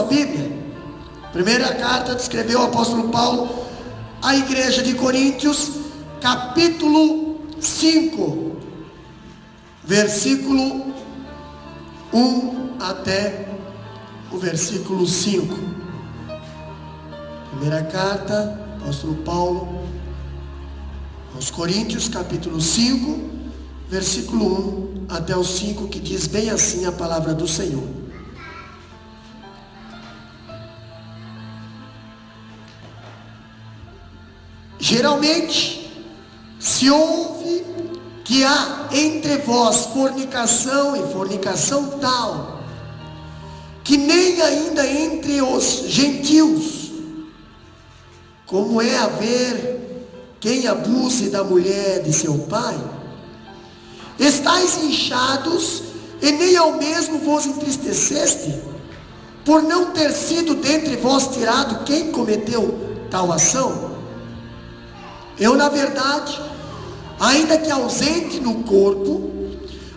sua Bíblia. Primeira carta que escreveu o apóstolo Paulo à igreja de Coríntios, capítulo 5, versículo 1 até o versículo 5. Primeira carta, apóstolo Paulo aos Coríntios, capítulo 5, versículo 1 até o 5, que diz bem assim a palavra do Senhor. Geralmente se ouve que há entre vós fornicação, e fornicação tal, que nem ainda entre os gentios, como é haver quem abuse da mulher de seu pai. Estais inchados, e nem ao mesmo vos entristeceste, por não ter sido dentre vós tirado quem cometeu tal ação? Eu, na verdade, ainda que ausente no corpo,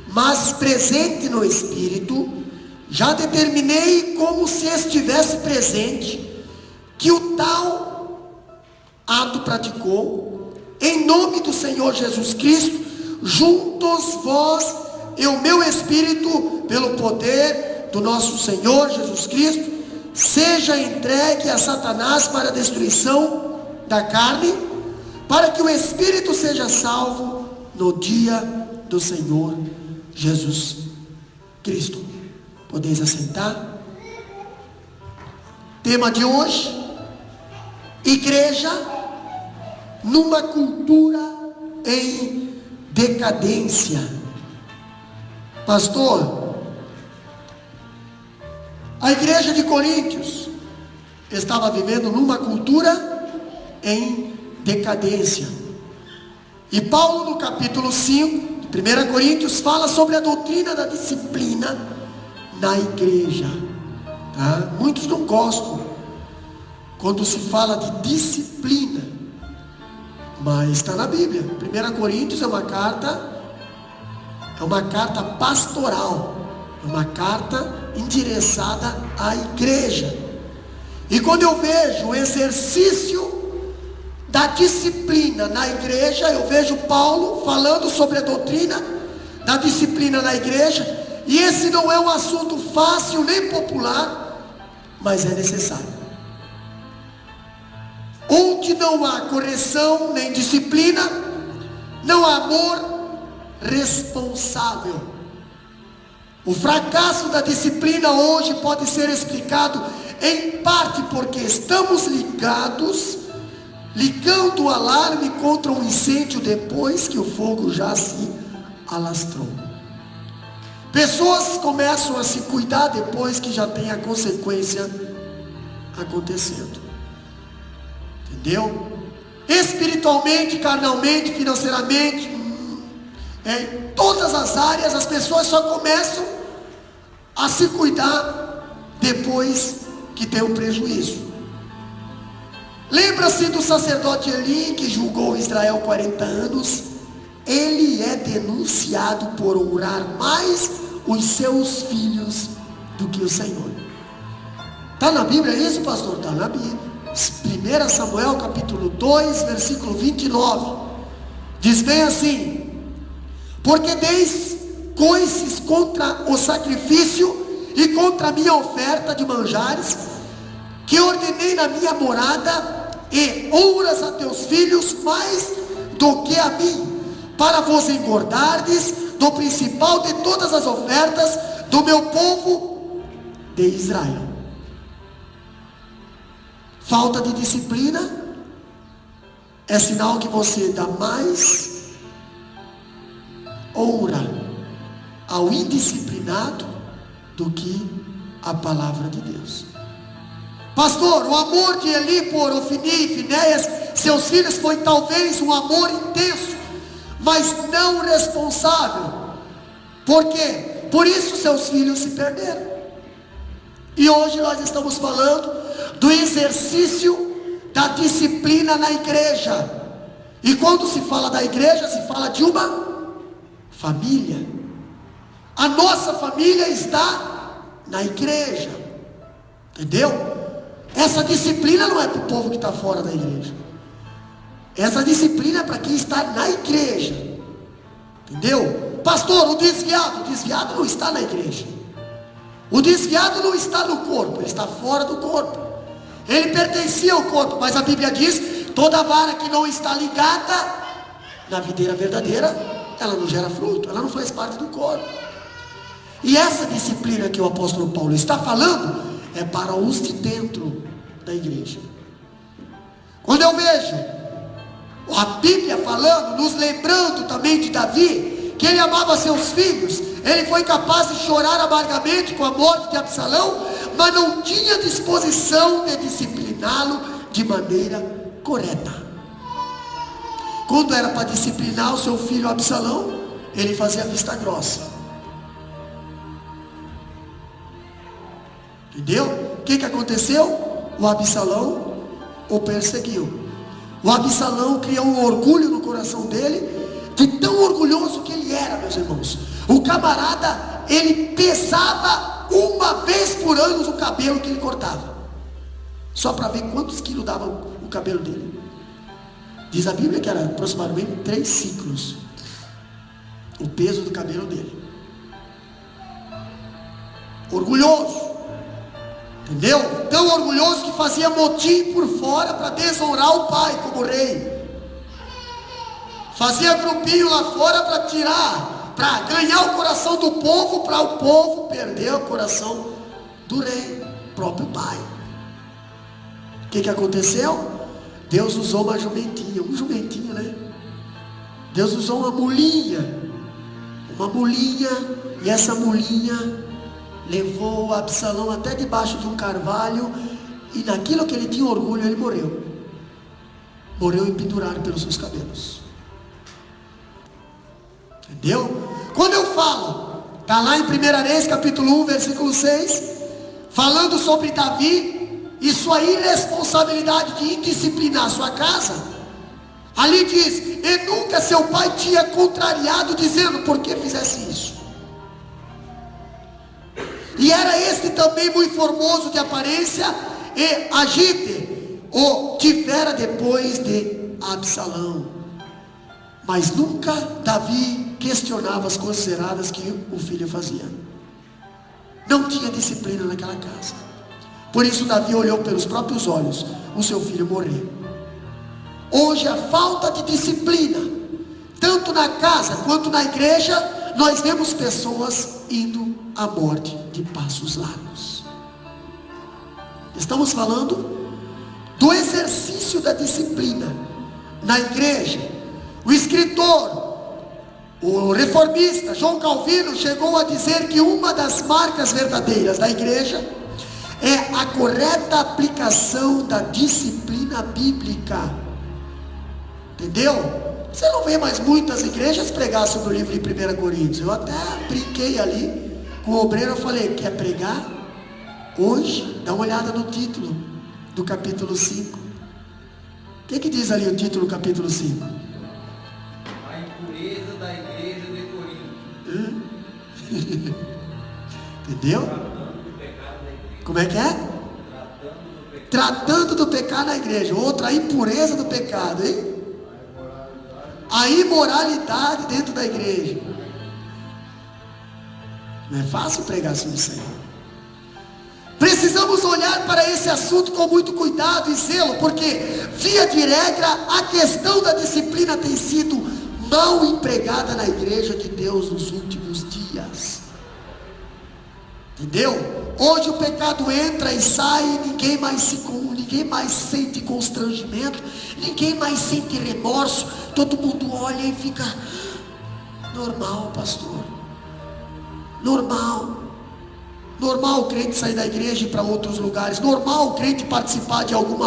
mas presente no espírito, já determinei, como se estivesse presente, que o tal ato praticou, em nome do Senhor Jesus Cristo, juntos vós e o meu espírito, pelo poder do nosso Senhor Jesus Cristo, seja entregue a Satanás para a destruição da carne, para que o espírito seja salvo no dia do Senhor Jesus Cristo. Podeis assentar. Tema de hoje: igreja numa cultura em decadência. Pastor, a igreja de Coríntios estava vivendo numa cultura em decadência. E Paulo, no capítulo 5 de 1 Coríntios, fala sobre a doutrina da disciplina na igreja. Tá? Muitos não gostam quando se fala de disciplina, mas está na Bíblia. 1 Coríntios é uma carta pastoral, é uma carta endereçada à igreja. E quando eu vejo o exercício da disciplina na igreja, eu vejo Paulo falando sobre a doutrina da disciplina na igreja, e esse não é um assunto fácil nem popular, mas é necessário. Onde não há correção nem disciplina, não há amor responsável. O fracasso da disciplina hoje pode ser explicado em parte porque estamos ligando o alarme contra um incêndio depois que o fogo já se alastrou. Pessoas começam a se cuidar depois que já tem a consequência acontecendo. Entendeu? Espiritualmente, carnalmente, financeiramente, em todas as áreas, as pessoas só começam a se cuidar depois que tem um prejuízo. Lembra-se do sacerdote Eli, que julgou Israel 40 anos? Ele é denunciado por honrar mais os seus filhos do que o Senhor. Está na Bíblia isso, pastor? Está na Bíblia. 1 Samuel capítulo 2, versículo 29. Diz bem assim: porque deis coices contra o sacrifício e contra a minha oferta de manjares, que ordenei na minha morada, e honras a teus filhos mais do que a mim, para vos engordardes do principal de todas as ofertas do meu povo de Israel. Falta de disciplina é sinal que você dá mais honra ao indisciplinado do que a palavra de Deus. Pastor, o amor de Eli por Ofni e Finéias, seus filhos, foi talvez um amor intenso, mas não responsável. Por quê? Por isso seus filhos se perderam. E hoje nós estamos falando do exercício da disciplina na igreja. E quando se fala da igreja, se fala de uma família. A nossa família está na igreja. Entendeu? Essa disciplina não é para o povo que está fora da igreja. Essa disciplina é para quem está na igreja. Entendeu? Pastor, o desviado não está na igreja. O desviado não está no corpo, ele está fora do corpo. Ele pertencia ao corpo, mas a Bíblia diz: toda vara que não está ligada na videira verdadeira, ela não gera fruto, ela não faz parte do corpo. E essa disciplina que o apóstolo Paulo está falando é para os de dentro da igreja. Quando eu vejo a Bíblia falando, nos lembrando também de Davi, que ele amava seus filhos, ele foi capaz de chorar amargamente com a morte de Absalão, mas não tinha disposição de discipliná-lo de maneira correta. Quando era para disciplinar o seu filho Absalão, ele fazia vista grossa. Entendeu? O que aconteceu? O Absalão o perseguiu. O Absalão criou um orgulho no coração dele, de tão orgulhoso que ele era, meus irmãos. O camarada, ele pesava uma vez por ano o cabelo que ele cortava, só para ver quantos quilos dava o cabelo dele. Diz a Bíblia que era aproximadamente 3 ciclos o peso do cabelo dele. Orgulhoso, entendeu? Tão orgulhoso que fazia motim por fora para desonrar o pai como rei. Fazia grupinho lá fora para tirar, para ganhar o coração do povo, para o povo perder o coração do rei, próprio pai. O que aconteceu? Deus usou uma jumentinha, um jumentinho, né? Deus usou uma mulinha, e essa mulinha levou Absalão até debaixo de um carvalho, e naquilo que ele tinha orgulho, ele morreu empendurado pelos seus cabelos. Entendeu? Quando eu falo, está lá em 1 Reis capítulo 1 versículo 6, falando sobre Davi e sua irresponsabilidade de indisciplinar sua casa. Ali diz: e nunca seu pai tinha contrariado, dizendo: por que fizesse isso? E era este também muito formoso de aparência e agite, o tivera depois de Absalão. Mas nunca Davi questionava as coisas erradas que o filho fazia. Não tinha disciplina naquela casa. Por isso Davi olhou pelos próprios olhos o seu filho morrer. Hoje a falta de disciplina, tanto na casa quanto na igreja, nós vemos pessoas indo à morte de passos largos. Estamos falando do exercício da disciplina na igreja. O escritor, o reformista João Calvino chegou a dizer que uma das marcas verdadeiras da igreja é a correta aplicação da disciplina bíblica. Entendeu? Você não vê mais muitas igrejas pregar sobre o livro de 1 Coríntios. Eu até brinquei ali com o obreiro, eu falei: quer pregar hoje? Dá uma olhada no título do capítulo 5. O que diz ali o título do capítulo 5? A impureza da igreja de Corinto. Entendeu? Como é que é? Tratando do pecado na igreja. Outra, a impureza do pecado, hein? A imoralidade dentro da igreja. Não é fácil pregar sobre isso aí. Precisamos olhar para esse assunto com muito cuidado e zelo, porque, via de regra, a questão da disciplina tem sido mal empregada na igreja de Deus nos últimos dias. Entendeu? Hoje o pecado entra e sai, ninguém mais sente constrangimento, ninguém mais sente remorso, todo mundo olha e fica normal, pastor. Normal o crente sair da igreja e ir para outros lugares. Normal o crente participar de algum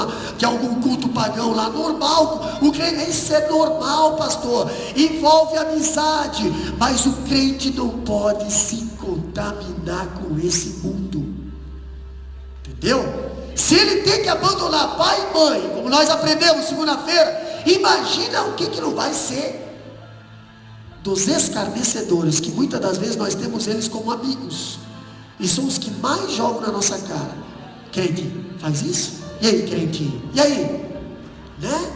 culto pagão lá. Normal o crente, isso é normal, pastor. Envolve amizade, mas o crente não pode se contaminar com esse mundo. Entendeu? Se ele tem que abandonar pai e mãe, como nós aprendemos segunda-feira, imagina o que não vai ser dos escarnecedores, que muitas das vezes nós temos eles como amigos, e são os que mais jogam na nossa cara. Crente faz isso? E aí, crente? E aí? Né?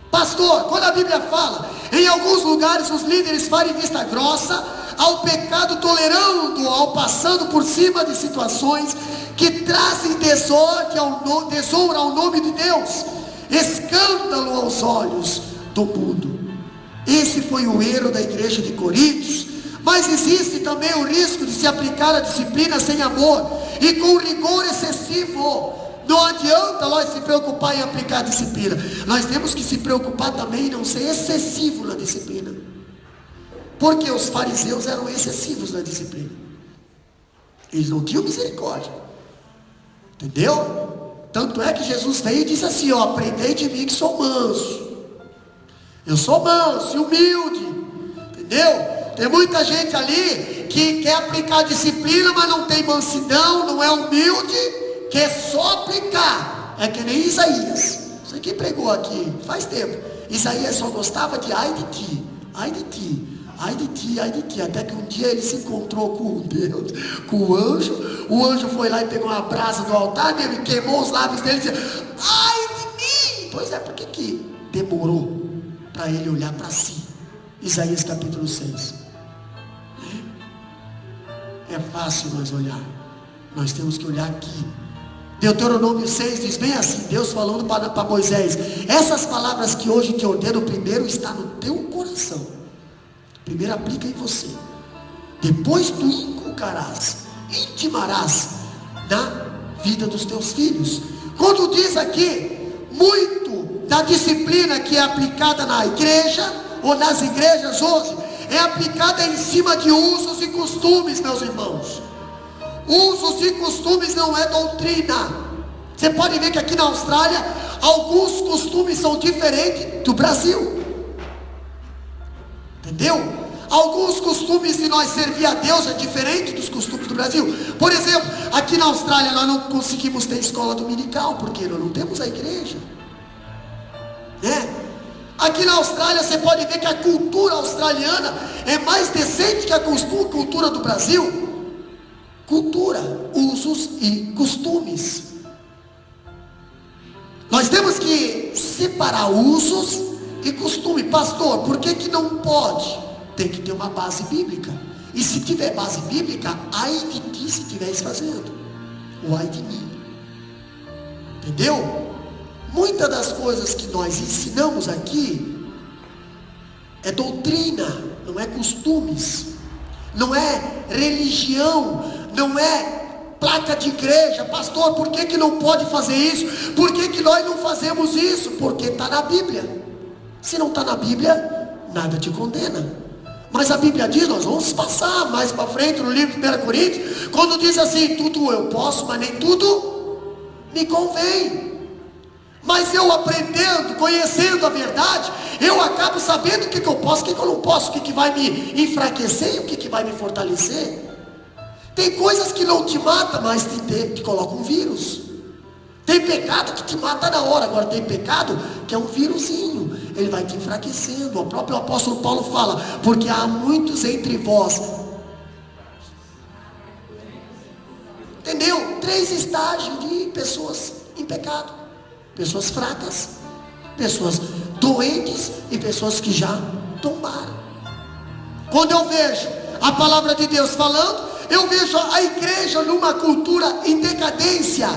Pastor, quando a Bíblia fala, em alguns lugares os líderes fazem vista grossa ao pecado, tolerando, ao passando por cima de situações que trazem desonra ao nome de Deus, escândalo aos olhos do mundo. Esse foi o erro da igreja de Coríntios. Mas existe também o risco de se aplicar a disciplina sem amor e com rigor excessivo. Não adianta nós se preocupar em aplicar a disciplina. Nós temos que se preocupar também em não ser excessivo na disciplina. Porque os fariseus eram excessivos na disciplina. Eles não tinham misericórdia. Entendeu? Tanto é que Jesus veio e disse assim, aprendei de mim que sou manso. Eu sou manso e humilde. Entendeu? Tem muita gente ali que quer aplicar disciplina, mas não tem mansidão, não é humilde, quer só aplicar. É que nem Isaías. Isso aqui pregou aqui faz tempo. Isaías só gostava de ai de ti, ai de ti, ai de ti, ai de ti. Até que um dia ele se encontrou com Deus, com o anjo foi lá e pegou uma brasa do altar dele, queimou os lábios dele e disse, ai de mim. Pois é, por que demorou para ele olhar para si? Isaías capítulo 6. É fácil nós olhar. Nós temos que olhar aqui. Deuteronômio 6 diz bem assim, Deus falando para Moisés, essas palavras que hoje te ordeno, primeiro está no teu coração. Primeiro aplica em você. Depois tu inculcarás, intimarás na vida dos teus filhos. Quando diz aqui, muito da disciplina que é aplicada na igreja, ou nas igrejas hoje, é aplicada em cima de usos e costumes, meus irmãos. Usos e costumes não é doutrina. Você pode ver que aqui na Austrália, alguns costumes são diferentes do Brasil. Entendeu? Alguns costumes de nós servir a Deus é diferente dos costumes do Brasil. Por exemplo, aqui na Austrália nós não conseguimos ter escola dominical, porque nós não temos a igreja. Né? Aqui na Austrália você pode ver que a cultura australiana é mais decente que a cultura do Brasil. Cultura, usos e costumes. Nós temos que separar usos e costume. Pastor, por que não pode? Tem que ter uma base bíblica. E se tiver base bíblica, ai de ti se estiveres fazendo, o ai de mim. Entendeu? Muitas das coisas que nós ensinamos aqui é doutrina, não é costumes, não é religião, não é placa de igreja. Pastor, por que não pode fazer isso? Por que nós não fazemos isso? Porque está na Bíblia. Se não está na Bíblia, nada te condena. Mas a Bíblia diz, nós vamos passar mais para frente no livro de 1 Coríntios, quando diz assim, tudo eu posso, mas nem tudo me convém. Mas eu aprendendo, conhecendo a verdade, eu acabo sabendo o que eu posso, o que eu não posso, o que vai me enfraquecer e o que vai me fortalecer. Tem coisas que não te matam, mas te colocam um vírus. Tem pecado que te mata na hora. Agora tem pecado que é um vírusinho, ele vai te enfraquecendo. O próprio apóstolo Paulo fala, porque há muitos entre vós. Entendeu? 3 estágios de pessoas em pecado: pessoas fracas, pessoas doentes e pessoas que já tombaram. Quando eu vejo a palavra de Deus falando, eu vejo a igreja numa cultura em decadência.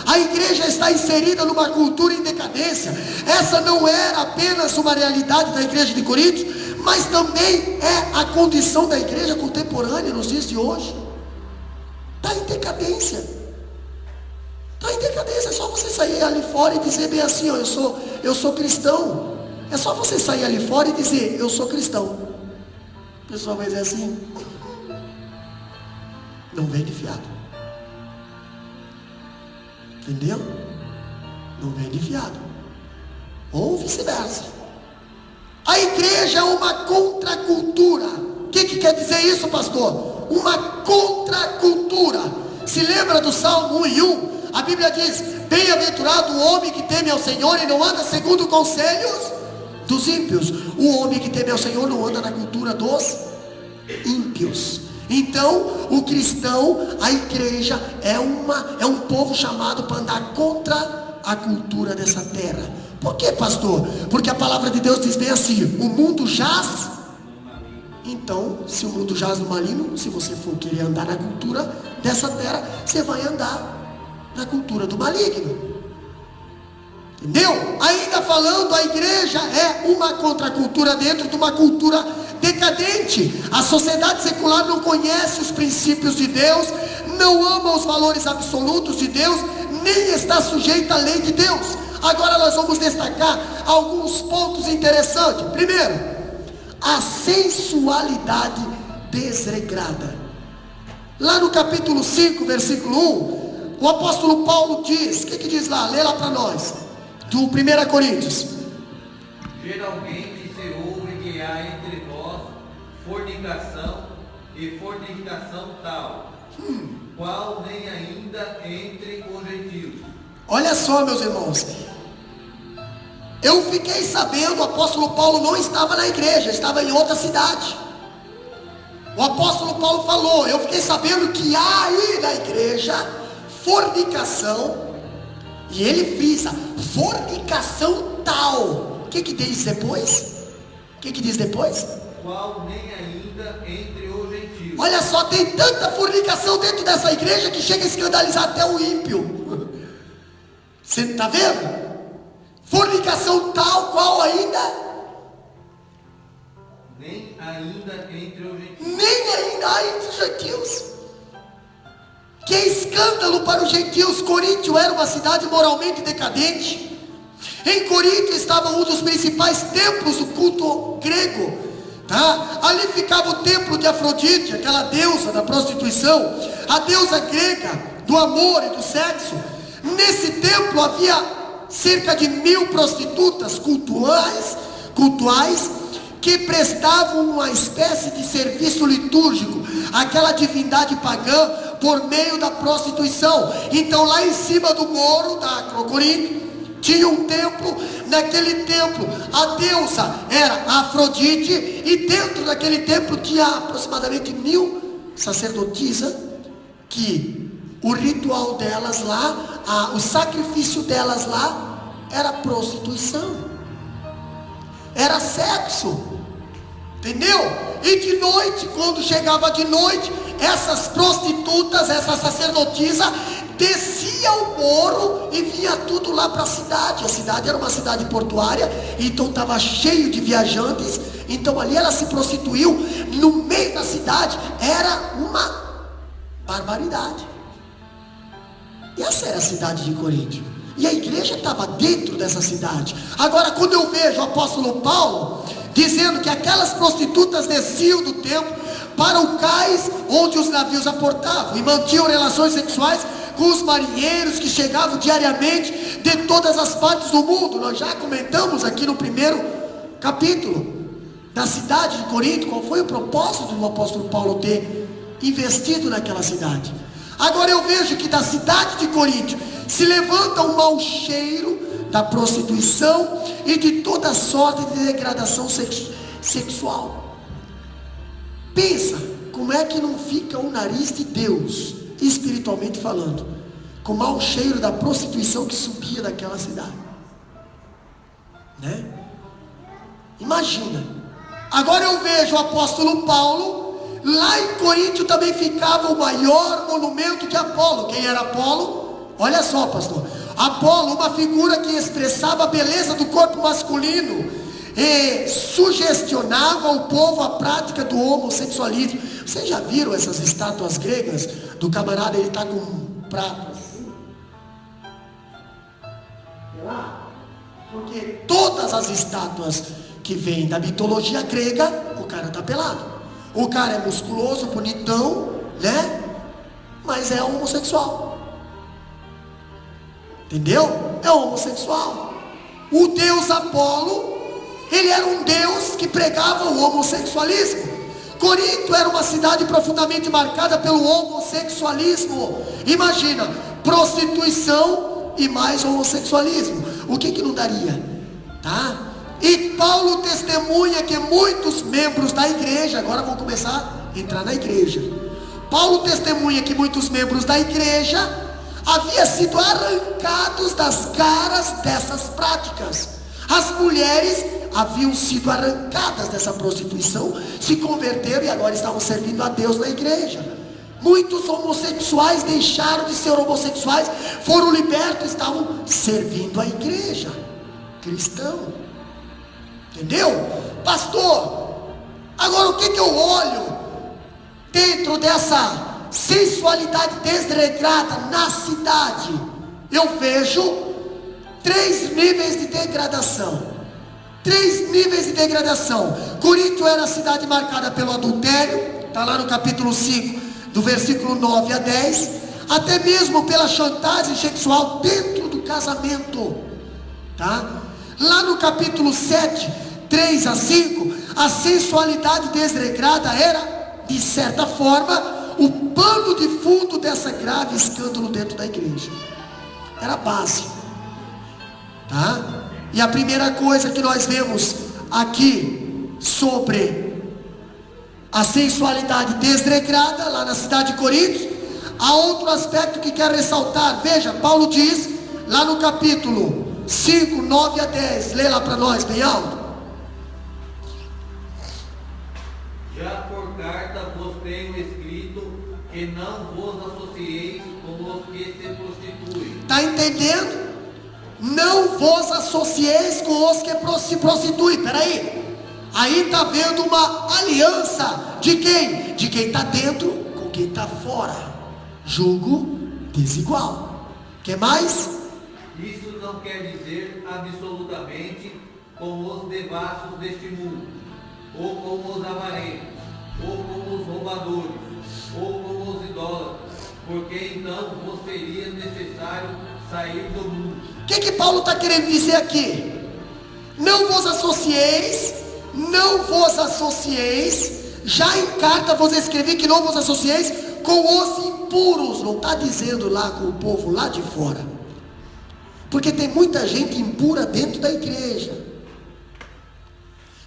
A igreja está inserida numa cultura em decadência. Essa não era apenas uma realidade da igreja de Coríntios, mas também é a condição da igreja contemporânea nos dias de hoje. Está em decadência. Está em decadência. É só você sair ali fora e dizer bem assim, ó, eu sou cristão. É só você sair ali fora e dizer, eu sou cristão. O pessoal vai dizer assim, não vem de fiado. Entendeu? Não vem de fiado. Ou vice-versa. A igreja é uma contracultura. O que quer dizer isso, pastor? Uma contracultura. Se lembra do Salmo 1:1? A Bíblia diz, bem-aventurado o homem que teme ao Senhor e não anda segundo conselhos dos ímpios. O homem que teme ao Senhor não anda na cultura dos ímpios. Então, o cristão, a igreja, é um povo chamado para andar contra a cultura dessa terra. Por quê, pastor? Porque a palavra de Deus diz bem assim: o mundo jaz. Então, se o mundo jaz no maligno, se você for querer andar na cultura dessa terra, você vai andar na cultura do maligno. Entendeu? Ainda falando, a igreja é uma contracultura dentro de uma cultura decadente. A sociedade secular não conhece os princípios de Deus, não ama os valores absolutos de Deus, nem está sujeita à lei de Deus. Agora nós vamos destacar alguns pontos interessantes. Primeiro, a sensualidade desregrada. Lá no capítulo 5, versículo 1, o apóstolo Paulo diz, o que diz lá? Lê lá para nós, do 1 Coríntios. Geralmente se ouve que há entre vós fornicação e fornicação tal, qual nem ainda entre os gentios. Olha só, meus irmãos, eu fiquei sabendo, o apóstolo Paulo não estava na igreja, estava em outra cidade. O apóstolo Paulo falou, eu fiquei sabendo que há aí na igreja fornicação, e ele frisa, fornicação tal. O que diz depois? O que diz depois? Qual nem ainda entre os gentios. Olha só, tem tanta fornicação dentro dessa igreja que chega a escandalizar até o ímpio. Você está vendo? Fornicação tal qual ainda? Nem ainda entre os gentios. Nem ainda há entre os gentios. Que escândalo para os gentios. Coríntio era uma cidade moralmente decadente. Em Coríntio estava um dos principais templos do culto grego, tá? Ali ficava o templo de Afrodite, aquela deusa da prostituição, a deusa grega do amor e do sexo. Nesse templo havia cerca de 1000 prostitutas cultuais que prestavam uma espécie de serviço litúrgico àquela divindade pagã por meio da prostituição. Então lá em cima do muro da Coríntio tinha um templo. Naquele templo a deusa era Afrodite, e dentro daquele templo tinha aproximadamente 1000 sacerdotisas, que o ritual delas lá, o sacrifício delas lá era prostituição, era sexo, entendeu? E de noite, quando chegava de noite, essas prostitutas, essas sacerdotisas descia o morro e vinha tudo lá para a cidade. A cidade era uma cidade portuária, então estava cheio de viajantes. Então ali ela se prostituiu no meio da cidade. Era uma barbaridade. E essa era a cidade de Coríntio, e a igreja estava dentro dessa cidade. Agora, quando eu vejo o apóstolo Paulo dizendo que aquelas prostitutas desciam do templo para o cais onde os navios aportavam e mantinham relações sexuais com os marinheiros que chegavam diariamente de todas as partes do mundo. Nós já comentamos aqui no primeiro capítulo da cidade de Corinto qual foi o propósito do apóstolo Paulo ter investido naquela cidade. Agora eu vejo que da cidade de Corinto se levanta um mau cheiro da prostituição e de toda sorte de degradação sexual. Pensa, como é que não fica o nariz de Deus, espiritualmente falando, com o mau cheiro da prostituição que subia daquela cidade, né? Imagina. Agora eu vejo o apóstolo Paulo. Lá em Coríntio também ficava o maior monumento de Apolo. Quem era Apolo? Olha só, pastor. Apolo, uma figura que expressava a beleza do corpo masculino e sugestionava o povo à prática do homossexualismo. Vocês já viram essas estátuas gregas do camarada? Ele está com um prato assim. Porque todas as estátuas que vêm da mitologia grega, o cara está pelado. O cara é musculoso, bonitão, né? Mas é homossexual. Entendeu? É homossexual. O deus Apolo, ele era um deus que pregava o homossexualismo. Corinto era uma cidade profundamente marcada pelo homossexualismo. Imagina, prostituição e mais homossexualismo. O que não daria? Tá? E Paulo testemunha que muitos membros da igreja, agora vão começar entrar na igreja. Paulo testemunha que muitos membros da igreja haviam sido arrancados das caras dessas práticas. As mulheres haviam sido arrancadas dessa prostituição, se converteram e agora estavam servindo a Deus na igreja. Muitos homossexuais deixaram de ser homossexuais, foram libertos e estavam servindo a igreja cristã. Entendeu? Pastor, agora o que eu olho dentro dessa sensualidade desregrada na cidade? Eu vejo 3 níveis de degradação. 3 níveis de degradação. Corinto era a cidade marcada pelo adultério, está lá no capítulo 5, do versículo 9 a 10, até mesmo pela chantagem sexual dentro do casamento, tá? Lá no capítulo 7, 3 a 5, a sensualidade desregrada era, de certa forma, o pano de fundo dessa grave escândalo dentro da igreja. Era a base, tá? E a primeira coisa que nós vemos aqui sobre a sensualidade desregrada lá na cidade de Corinto, há outro aspecto que quero ressaltar. Veja, Paulo diz lá no capítulo 5, 9 a 10, lê lá para nós bem alto. Já por carta vos tenho escrito que não vos associeis com os que se prostituem. Está entendendo? Não vos associeis com os que se prostituem. Peraí, aí está vendo uma aliança de quem? De quem está dentro com quem está fora. Julgo desigual. Que mais? Isso não quer dizer absolutamente com os devassos deste mundo, ou com os avarentos, ou com os roubadores, ou com os idólatras, porque então vos seria necessário sair do mundo. O que Paulo está querendo dizer aqui? Não vos associeis, não vos associeis. Já em carta vos escrevi que não vos associeis com os impuros. Não está dizendo lá com o povo lá de fora, porque tem muita gente impura dentro da igreja.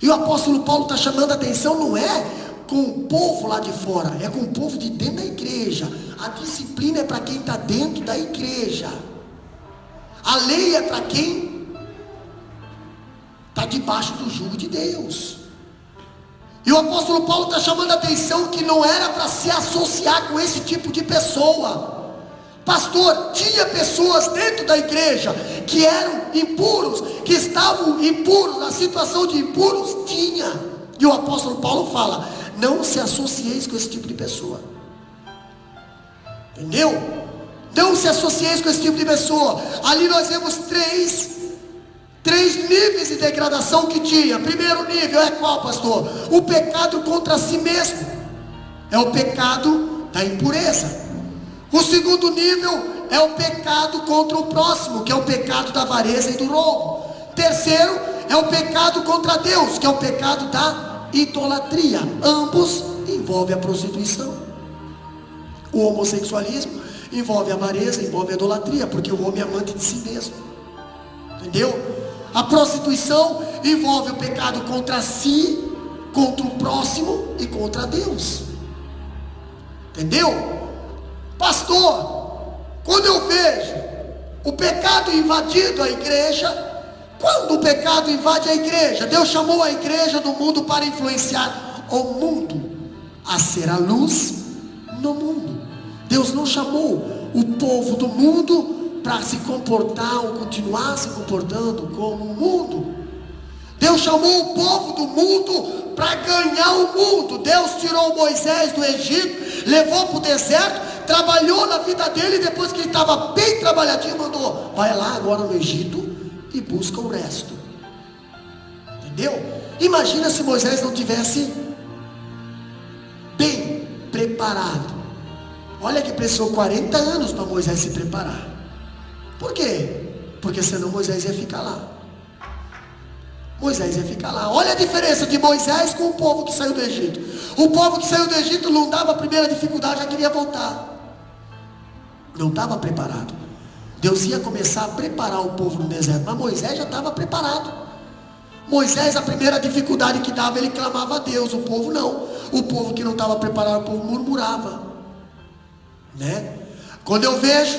E o apóstolo Paulo está chamando a atenção, não é com o povo lá de fora, é com o povo de dentro da igreja. A disciplina é para quem está dentro da igreja. A lei é para quem está debaixo do jugo de Deus. E o apóstolo Paulo está chamando a atenção que não era para se associar com esse tipo de pessoa. Pastor, tinha pessoas dentro da igreja que eram impuros, que estavam impuros, na situação de impuros, tinha. E o apóstolo Paulo fala, não se associeis com esse tipo de pessoa. Entendeu? Não se associeis com esse tipo de pessoa. Ali nós vemos três níveis de degradação que tinha. Primeiro nível é qual, pastor? O pecado contra si mesmo. É o pecado da impureza. O segundo nível é o pecado contra o próximo, que é o pecado da avareza e do roubo. Terceiro é o pecado contra Deus, que é o pecado da idolatria. Ambos envolvem a prostituição. O homossexualismo envolve a avareza, envolve a idolatria, porque o homem é amante de si mesmo. Entendeu? A prostituição envolve o pecado contra si, contra o próximo e contra Deus. Entendeu? Pastor, quando eu vejo o pecado invadindo a igreja, quando o pecado invade a igreja, Deus chamou a igreja do mundo para influenciar o mundo a ser a luz no mundo. Deus não chamou o povo do mundo para se comportar ou continuar se comportando como o mundo. Deus chamou o povo do mundo para ganhar o mundo. Deus tirou Moisés do Egito, levou para o deserto, trabalhou na vida dele, e depois que ele estava bem trabalhadinho, mandou, vai lá agora no Egito e busca o resto. Entendeu? Imagina se Moisés não tivesse bem preparado. Olha que precisou 40 anos para Moisés se preparar. Por quê? Porque senão Moisés ia ficar lá. Moisés ia ficar lá. Olha a diferença de Moisés com o povo que saiu do Egito. O povo que saiu do Egito não dava a primeira dificuldade, já queria voltar. Não estava preparado. Deus ia começar a preparar o povo no deserto, mas Moisés já estava preparado. Moisés, a primeira dificuldade que dava, ele clamava a Deus. O povo não. O povo que não estava preparado, o povo murmurava, né? Quando eu vejo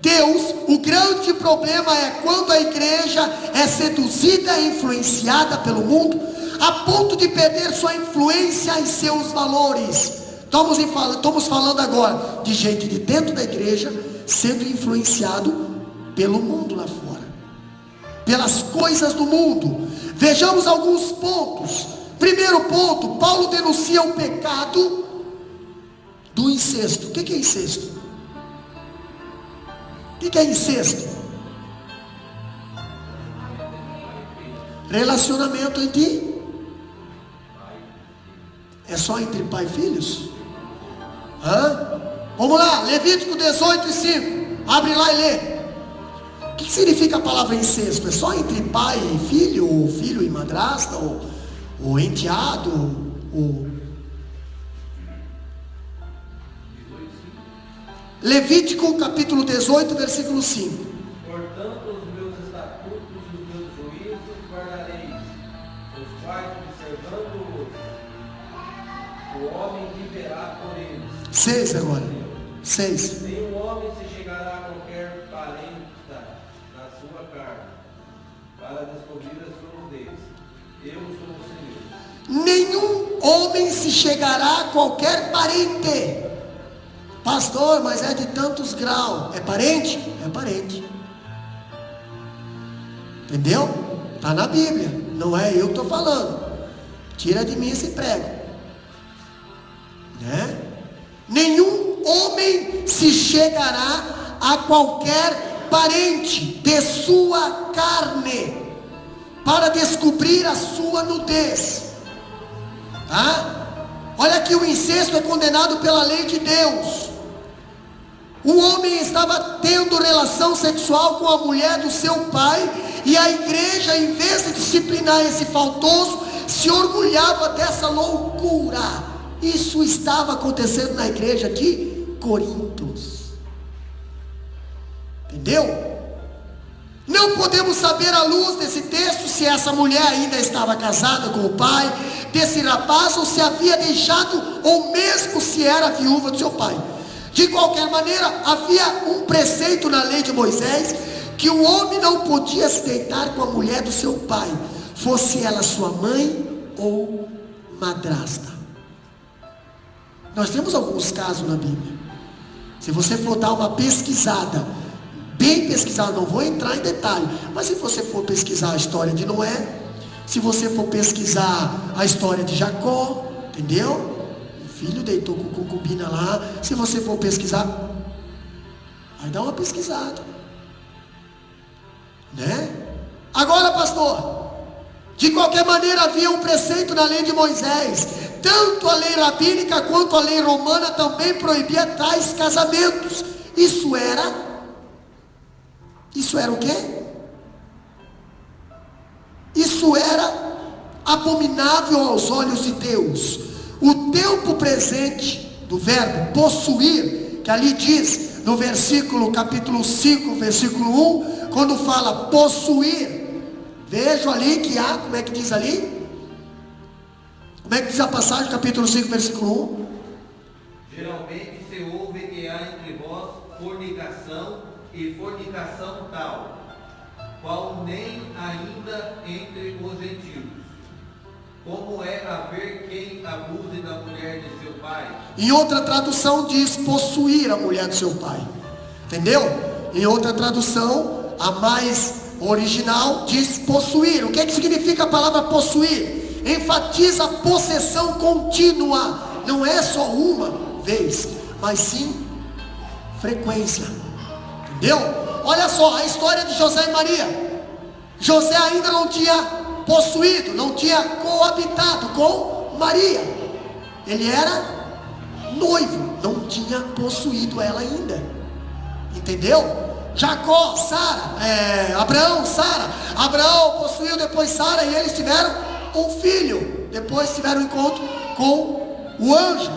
Deus, o grande problema é quando a igreja é seduzida e influenciada pelo mundo, a ponto de perder sua influência e seus valores. Estamos falando agora de gente de dentro da igreja sendo influenciado pelo mundo lá fora, pelas coisas do mundo. Vejamos alguns pontos. Primeiro ponto, Paulo denuncia o pecado do incesto. O que é incesto? O que é incesto? Relacionamento entre... É só entre pai e filhos? Vamos lá, Levítico 18:5. Abre lá e lê. O que significa a palavra incesto? É só entre pai e filho, ou filho e madrasta, ou enteado, ou... Levítico capítulo 18, versículo 5. Portanto, os meus estatutos e os meus juízos guardareis, os quais, observando-os, o homem viverá por eles. 6 agora. 6. Nenhum homem se chegará a qualquer parenta na sua carne, para descobrir a sua nudez. Eu sou o Senhor. Nenhum homem se chegará a qualquer parente. Pastor, mas é de tantos graus. É parente? É parente. Entendeu? Está na Bíblia. Não é eu que estou falando. Tira de mim esse prego, né? Nenhum homem se chegará a qualquer parente de sua carne para descobrir a sua nudez. Tá? Olha que o incesto é condenado pela lei de Deus. O homem estava tendo relação sexual com a mulher do seu pai, e a igreja, em vez de disciplinar esse faltoso, se orgulhava dessa loucura. Isso estava acontecendo na igreja de Corintos. Entendeu? Não podemos saber à luz desse texto se essa mulher ainda estava casada com o pai desse rapaz, ou se havia deixado, ou mesmo se era viúva do seu pai. De qualquer maneira, havia um preceito na lei de Moisés, que o homem não podia se deitar com a mulher do seu pai, fosse ela sua mãe ou madrasta. Nós temos alguns casos na Bíblia. Se você for dar uma pesquisada, bem pesquisada, não vou entrar em detalhe, mas se você for pesquisar a história de Noé, se você for pesquisar a história de Jacó, entendeu? O filho deitou com concubina lá. Se você for pesquisar, vai dar uma pesquisada, né? Agora, pastor, de qualquer maneira havia um preceito na lei de Moisés. Tanto a lei rabínica quanto a lei romana também proibia tais casamentos. Isso era o quê? Isso era abominável aos olhos de Deus. O tempo presente do verbo possuir, que ali diz no capítulo 5, versículo 1, quando fala possuir, vejo ali que há, como é que diz ali? Como é que diz a passagem, capítulo 5, versículo 1? Geralmente se ouve que há entre vós fornicação, e fornicação tal, qual nem ainda entre os gentios. Como é haver quem abuse da mulher de seu pai? Em outra tradução diz possuir a mulher do seu pai. Entendeu? Em outra tradução, a mais original, diz possuir. O que significa a palavra possuir? Enfatiza a possessão contínua. Não é só uma vez, mas sim frequência. Entendeu? Olha só a história de José e Maria. José ainda não tinha possuído, não tinha coabitado com Maria. Ele era noivo, não tinha possuído ela ainda. Entendeu? Jacó, Abraão, Sara. Abraão possuiu depois Sara, e eles tiveram um filho. Depois tiveram um encontro com o anjo.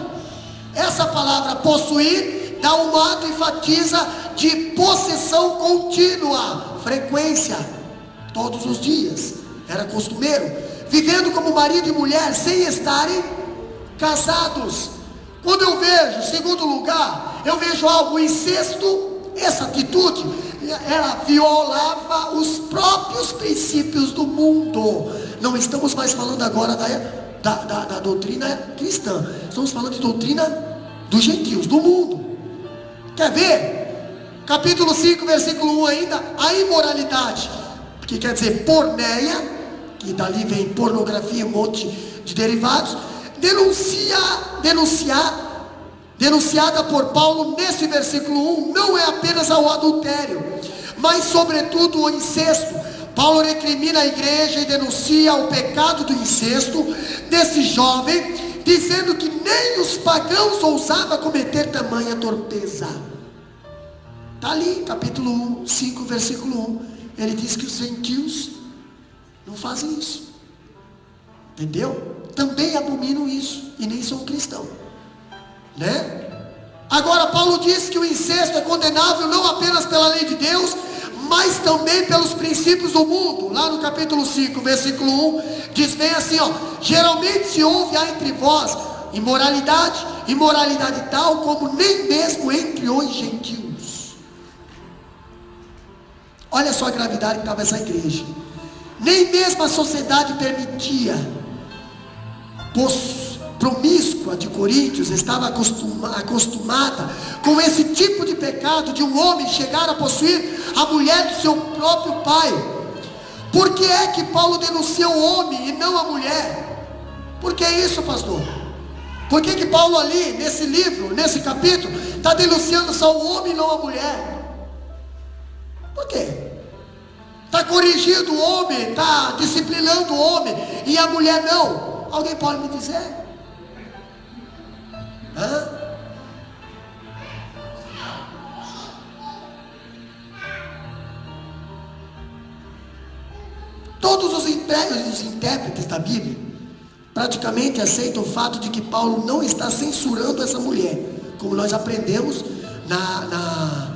Essa palavra possuir dá um ato, enfatiza de possessão contínua, frequência, todos os dias. era costumeiro, vivendo como marido e mulher sem estarem casados. Quando eu vejo, em segundo lugar, eu vejo algo, incesto, essa atitude, ela violava os próprios princípios do mundo. Não estamos mais falando agora da doutrina cristã, estamos falando de doutrina dos gentios, do mundo. Quer ver? Capítulo 5, versículo 1 ainda, a imoralidade, que quer dizer porneia, que dali vem pornografia, um monte de derivados, denunciada por Paulo nesse versículo 1, não é apenas ao adultério, mas sobretudo o incesto. Paulo recrimina a igreja e denuncia o pecado do incesto desse jovem, dizendo que nem os pagãos ousavam cometer tamanha torpeza. Está ali, capítulo 5, versículo 1. Ele diz que os gentios não fazem isso. Entendeu? Também abominam isso e nem são cristãos, né? Agora Paulo diz que o incesto é condenável não apenas pela lei de Deus, mas também pelos princípios do mundo. Lá no capítulo 5, versículo 1, diz bem assim, ó: geralmente se ouve há entre vós imoralidade tal como nem mesmo entre os gentios. Olha só a gravidade que estava essa igreja. Nem mesmo a sociedade permitia. Promíscua de Coríntios estava acostumada com esse tipo de pecado de um homem chegar a possuir a mulher do seu próprio pai. Por que é que Paulo denuncia o homem e não a mulher? Por que isso, pastor? Por que Paulo ali, nesse livro, nesse capítulo, está denunciando só o homem e não a mulher? Por quê? Está corrigindo o homem, está disciplinando o homem e a mulher não. Alguém pode me dizer? Hã? Todos os intérpretes da Bíblia praticamente aceitam o fato de que Paulo não está censurando essa mulher, como nós aprendemos na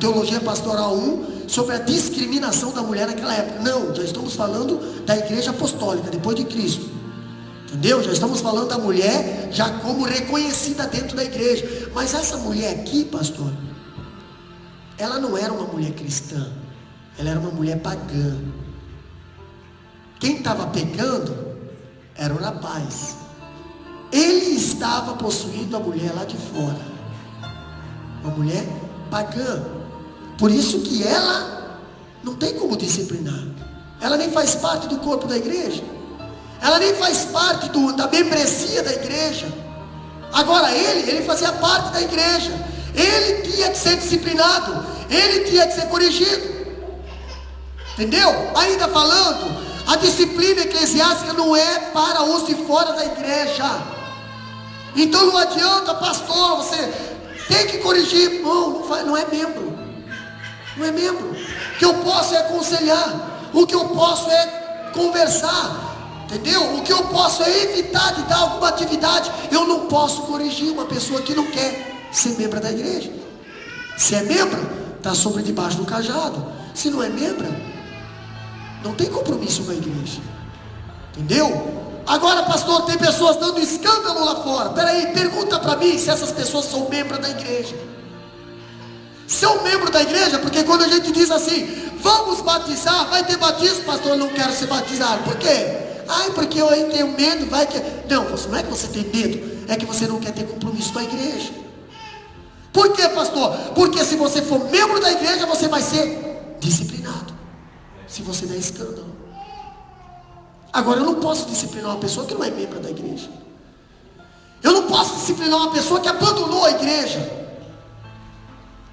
teologia pastoral 1, sobre a discriminação da mulher naquela época. Não, já estamos falando da igreja apostólica, depois de Cristo. Entendeu? Já estamos falando da mulher já como reconhecida dentro da igreja. Mas essa mulher aqui, pastor, ela não era uma mulher cristã, ela era uma mulher pagã. Quem estava pecando era o rapaz. Ele estava possuindo a mulher lá de fora, uma mulher pagã. Por isso que ela não tem como disciplinar. Ela nem faz parte do corpo da igreja, ela nem faz parte da membresia da igreja. Agora ele fazia parte da igreja, ele tinha que ser disciplinado, ele tinha que ser corrigido. Entendeu? Ainda falando, a disciplina eclesiástica não é para os de fora da igreja. Então não adianta, pastor, você tem que corrigir. Não é membro. Não é membro. O que eu posso é aconselhar, o que eu posso é conversar, entendeu? O que eu posso é evitar de dar alguma atividade. Eu não posso corrigir uma pessoa que não quer ser membro da igreja. Se é membro, está sobre debaixo do cajado. Se não é membro, não tem compromisso com a igreja. Entendeu? Agora, pastor, tem pessoas dando escândalo lá fora. Peraí, pergunta para mim se essas pessoas são membros da igreja. São membros da igreja, porque quando a gente diz assim, vamos batizar, vai ter batismo, pastor, eu não quero ser batizado. Por quê? Porque eu aí tenho medo, vai que... Não é que você tem medo, é que você não quer ter compromisso com a igreja. Por quê, pastor? Porque se você for membro da igreja, você vai ser disciplinado, se você der escândalo. Agora, eu não posso disciplinar uma pessoa que não é membro da igreja. Eu não posso disciplinar uma pessoa que abandonou a igreja.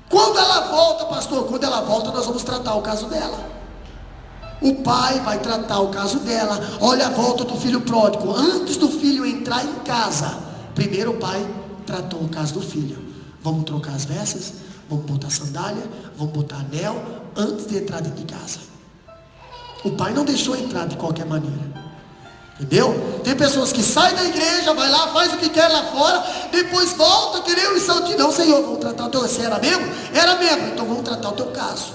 Quando ela volta, pastor, quando ela volta, nós vamos tratar o caso dela. O pai vai tratar o caso dela. Olha a volta do filho pródigo. Antes do filho entrar em casa, primeiro o pai tratou o caso do filho. Vamos trocar as vestes, vamos botar sandália, vamos botar anel, antes de entrar dentro de casa. O pai não deixou entrar de qualquer maneira. Entendeu? Tem pessoas que saem da igreja, vai lá, faz o que quer lá fora, depois volta querendo e santo. Não, Senhor, vamos tratar o teu... Você era membro? Era membro, então vamos tratar o teu caso.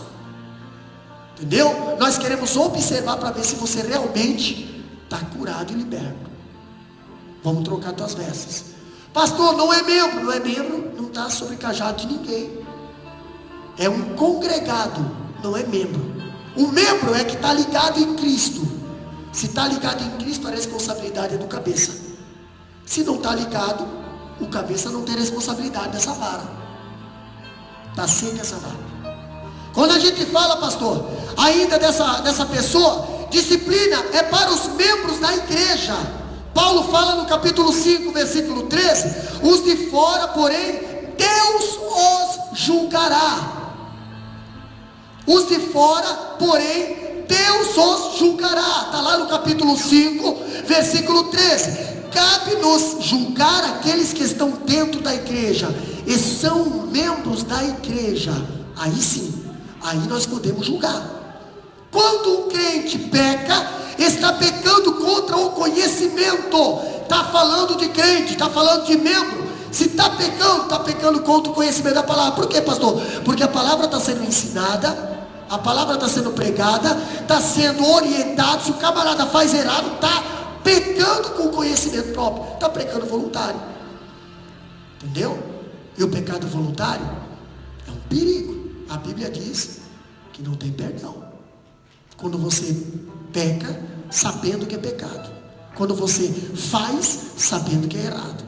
Entendeu? Nós queremos observar para ver se você realmente está curado e liberto. Vamos trocar tuas vestes. Pastor, não é membro. Não é membro, não está sobre cajado de ninguém. É um congregado, não é membro. O membro é que está ligado em Cristo. Se está ligado em Cristo, a responsabilidade é do cabeça. Se não está ligado, o cabeça não tem responsabilidade dessa vara. Está seca essa vara. Quando a gente fala, pastor, ainda dessa pessoa, disciplina é para os membros da igreja. Paulo fala no capítulo 5, versículo 13: os de fora, porém, Deus os julgará. Os de fora, porém, Deus os julgará. Está lá no capítulo 5, versículo 13. Cabe-nos julgar aqueles que estão dentro da igreja e são membros da igreja. Aí sim, aí nós podemos julgar. Quando um crente peca, está pecando contra o conhecimento. Está falando de crente, está falando de membro. Se está pecando contra o conhecimento da palavra. Por quê, pastor? Porque a palavra está sendo ensinada, a palavra está sendo pregada, está sendo orientado. Se o camarada faz errado, está pecando com o conhecimento próprio, está pecando voluntário. Entendeu? E o pecado voluntário é um perigo. A Bíblia diz que não tem perdão. Quando você peca sabendo que é pecado, quando você faz sabendo que é errado.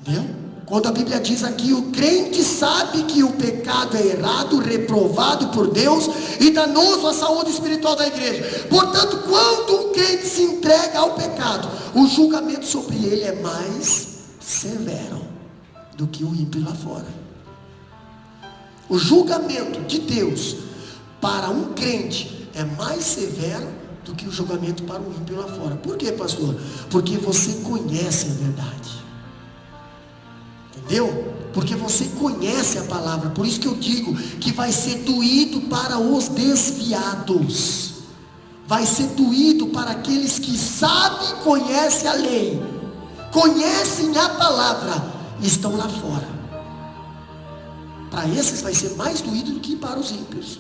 Entendeu? Quando a Bíblia diz aqui, o crente sabe que o pecado é errado, reprovado por Deus e danoso à saúde espiritual da igreja. Portanto, quando um crente se entrega ao pecado, o julgamento sobre ele é mais severo do que o ímpio lá fora. O julgamento de Deus para um crente é mais severo do que o julgamento para o ímpio lá fora. Por quê, pastor? Porque você conhece a verdade. Entendeu? Porque você conhece a palavra. Por isso que eu digo que vai ser doído para os desviados. Vai ser doído para aqueles que sabem e conhecem a lei, conhecem a palavra e estão lá fora. Para esses vai ser mais doído do que para os ímpios.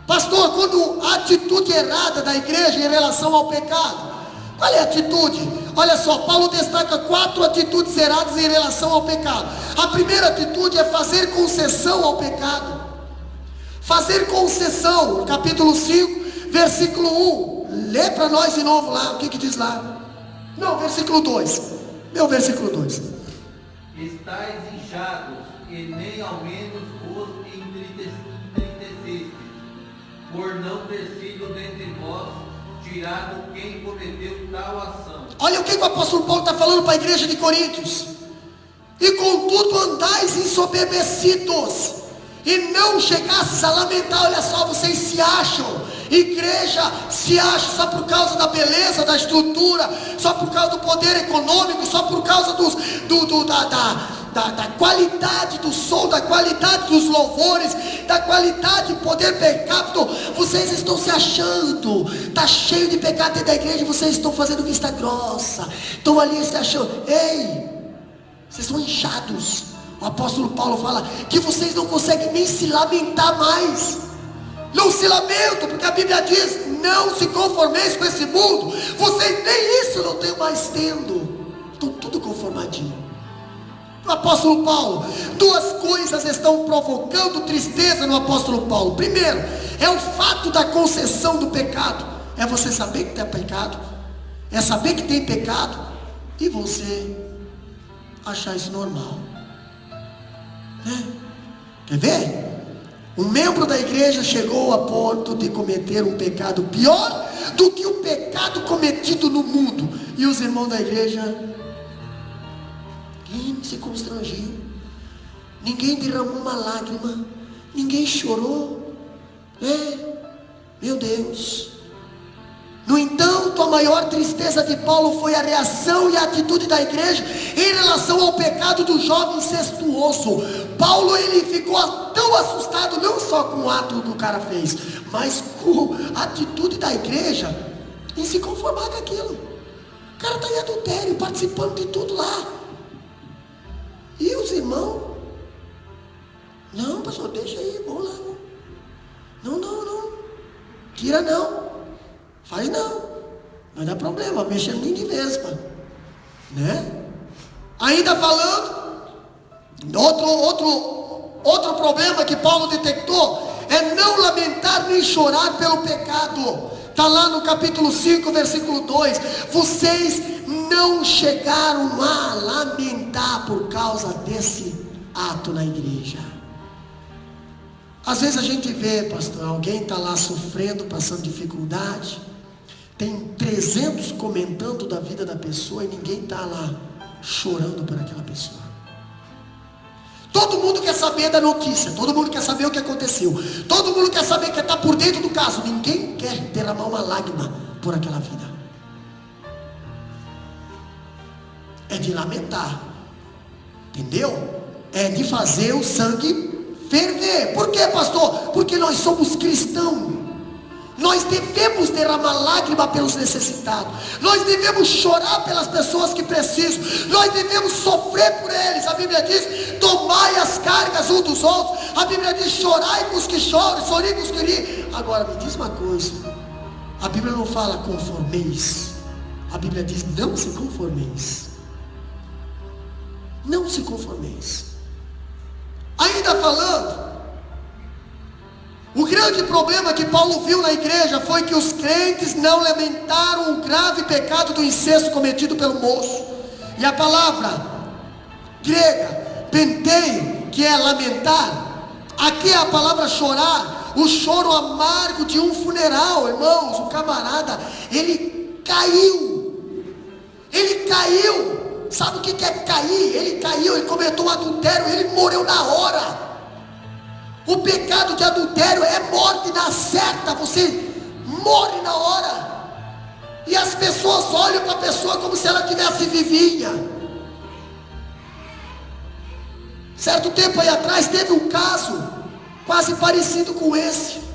Pastor, quando a atitude errada da igreja em relação ao pecado, qual é a atitude? Olha só, Paulo destaca 4 atitudes erradas em relação ao pecado. A primeira atitude é fazer concessão ao pecado. Fazer concessão, no capítulo 5, versículo 1. Lê para nós de novo lá, o que diz lá? Não, versículo 2. Meu versículo 2. Estais inchados, e nem ao menos vos entristecestes, por não ter sido dentre vós tirado quem cometeu tal ação. Olha o que o apóstolo Paulo está falando para a igreja de Coríntios. E contudo andais ensoberbecidos, e não chegasses a lamentar. Olha só, vocês se acham, igreja se acha só por causa da beleza, da estrutura, só por causa do poder econômico, só por causa da qualidade do som, da qualidade dos louvores, da qualidade do poder per capita. Vocês estão se achando, está cheio de pecado dentro da igreja, vocês estão fazendo vista grossa, estão ali se achando. Ei, vocês são inchados. O apóstolo Paulo fala que vocês não conseguem nem se lamentar mais. Não se lamentam, porque a Bíblia diz: não se conformeis com esse mundo. Vocês nem isso não estão mais tendo, estão tudo conformadinho. O apóstolo Paulo, 2 coisas estão provocando tristeza no apóstolo Paulo. Primeiro, é o fato da concessão do pecado. É você saber que tem pecado, é saber que tem pecado e você achar isso normal, né? Quer ver? Um membro da igreja chegou a ponto de cometer um pecado pior do que o pecado cometido no mundo, e os irmãos da igreja, ninguém se constrangiu, ninguém derramou uma lágrima, ninguém chorou, né? Meu Deus. No entanto, a maior tristeza de Paulo foi a reação e a atitude da igreja em relação ao pecado do jovem incestuoso. Paulo, ele ficou tão assustado, não só com o ato que o cara fez, mas com a atitude da igreja em se conformar com aquilo. O cara está em adultério, participando de tudo lá. E os irmãos: não, pastor, deixa aí, vamos lá. Não. Tira não. Faz não. Vai dar problema, mexendo em mim mesma. Né? Ainda falando, outro problema que Paulo detectou é não lamentar nem chorar pelo pecado. Está lá no capítulo 5, versículo 2. Vocês não chegaram a lamentar por causa desse ato na igreja. Às vezes a gente vê, pastor, alguém está lá sofrendo, passando dificuldade, tem 300 comentando da vida da pessoa e ninguém está lá chorando por aquela pessoa. Todo mundo quer saber da notícia, todo mundo quer saber o que aconteceu, todo mundo quer saber que está por dentro do caso. Ninguém quer derramar uma lágrima por aquela vida. É de lamentar, entendeu? É de fazer o sangue ferver. Por quê, pastor? Porque nós somos cristãos. Nós devemos derramar lágrima pelos necessitados. Nós devemos chorar pelas pessoas que precisam. Nós devemos sofrer por eles. A Bíblia diz: tomai as cargas uns dos outros. A Bíblia diz: chorai com os que choram, sorri com os que riem. Agora me diz uma coisa: a Bíblia não fala conformeis. A Bíblia diz: não se conformeis. Não se conformeis. Ainda falando, o grande problema que Paulo viu na igreja foi que os crentes não lamentaram o grave pecado do incesto cometido pelo moço. E a palavra grega, pentei, que é lamentar, aqui é a palavra chorar, o choro amargo de um funeral. Irmãos, o camarada, ele caiu. Sabe o que é cair? Ele caiu, ele cometeu um adultério, ele morreu na hora. O pecado de adultério é morte na certa, você morre na hora. E as pessoas olham para a pessoa como se ela tivesse vivinha. Certo tempo aí atrás teve um caso quase parecido com esse.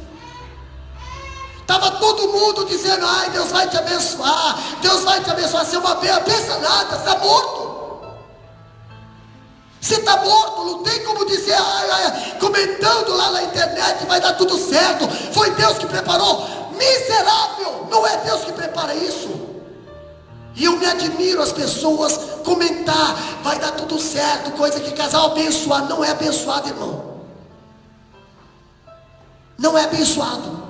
Estava todo mundo dizendo: ai, Deus vai te abençoar, Deus vai te abençoar. Você é uma benção nada, você está morto. Você está morto, não tem como dizer, comentando lá na internet, vai dar tudo certo, foi Deus que preparou. Miserável, não é Deus que prepara isso. E eu me admiro as pessoas comentar, vai dar tudo certo, coisa que casal abençoado. Não é abençoado, irmão. Não é abençoado.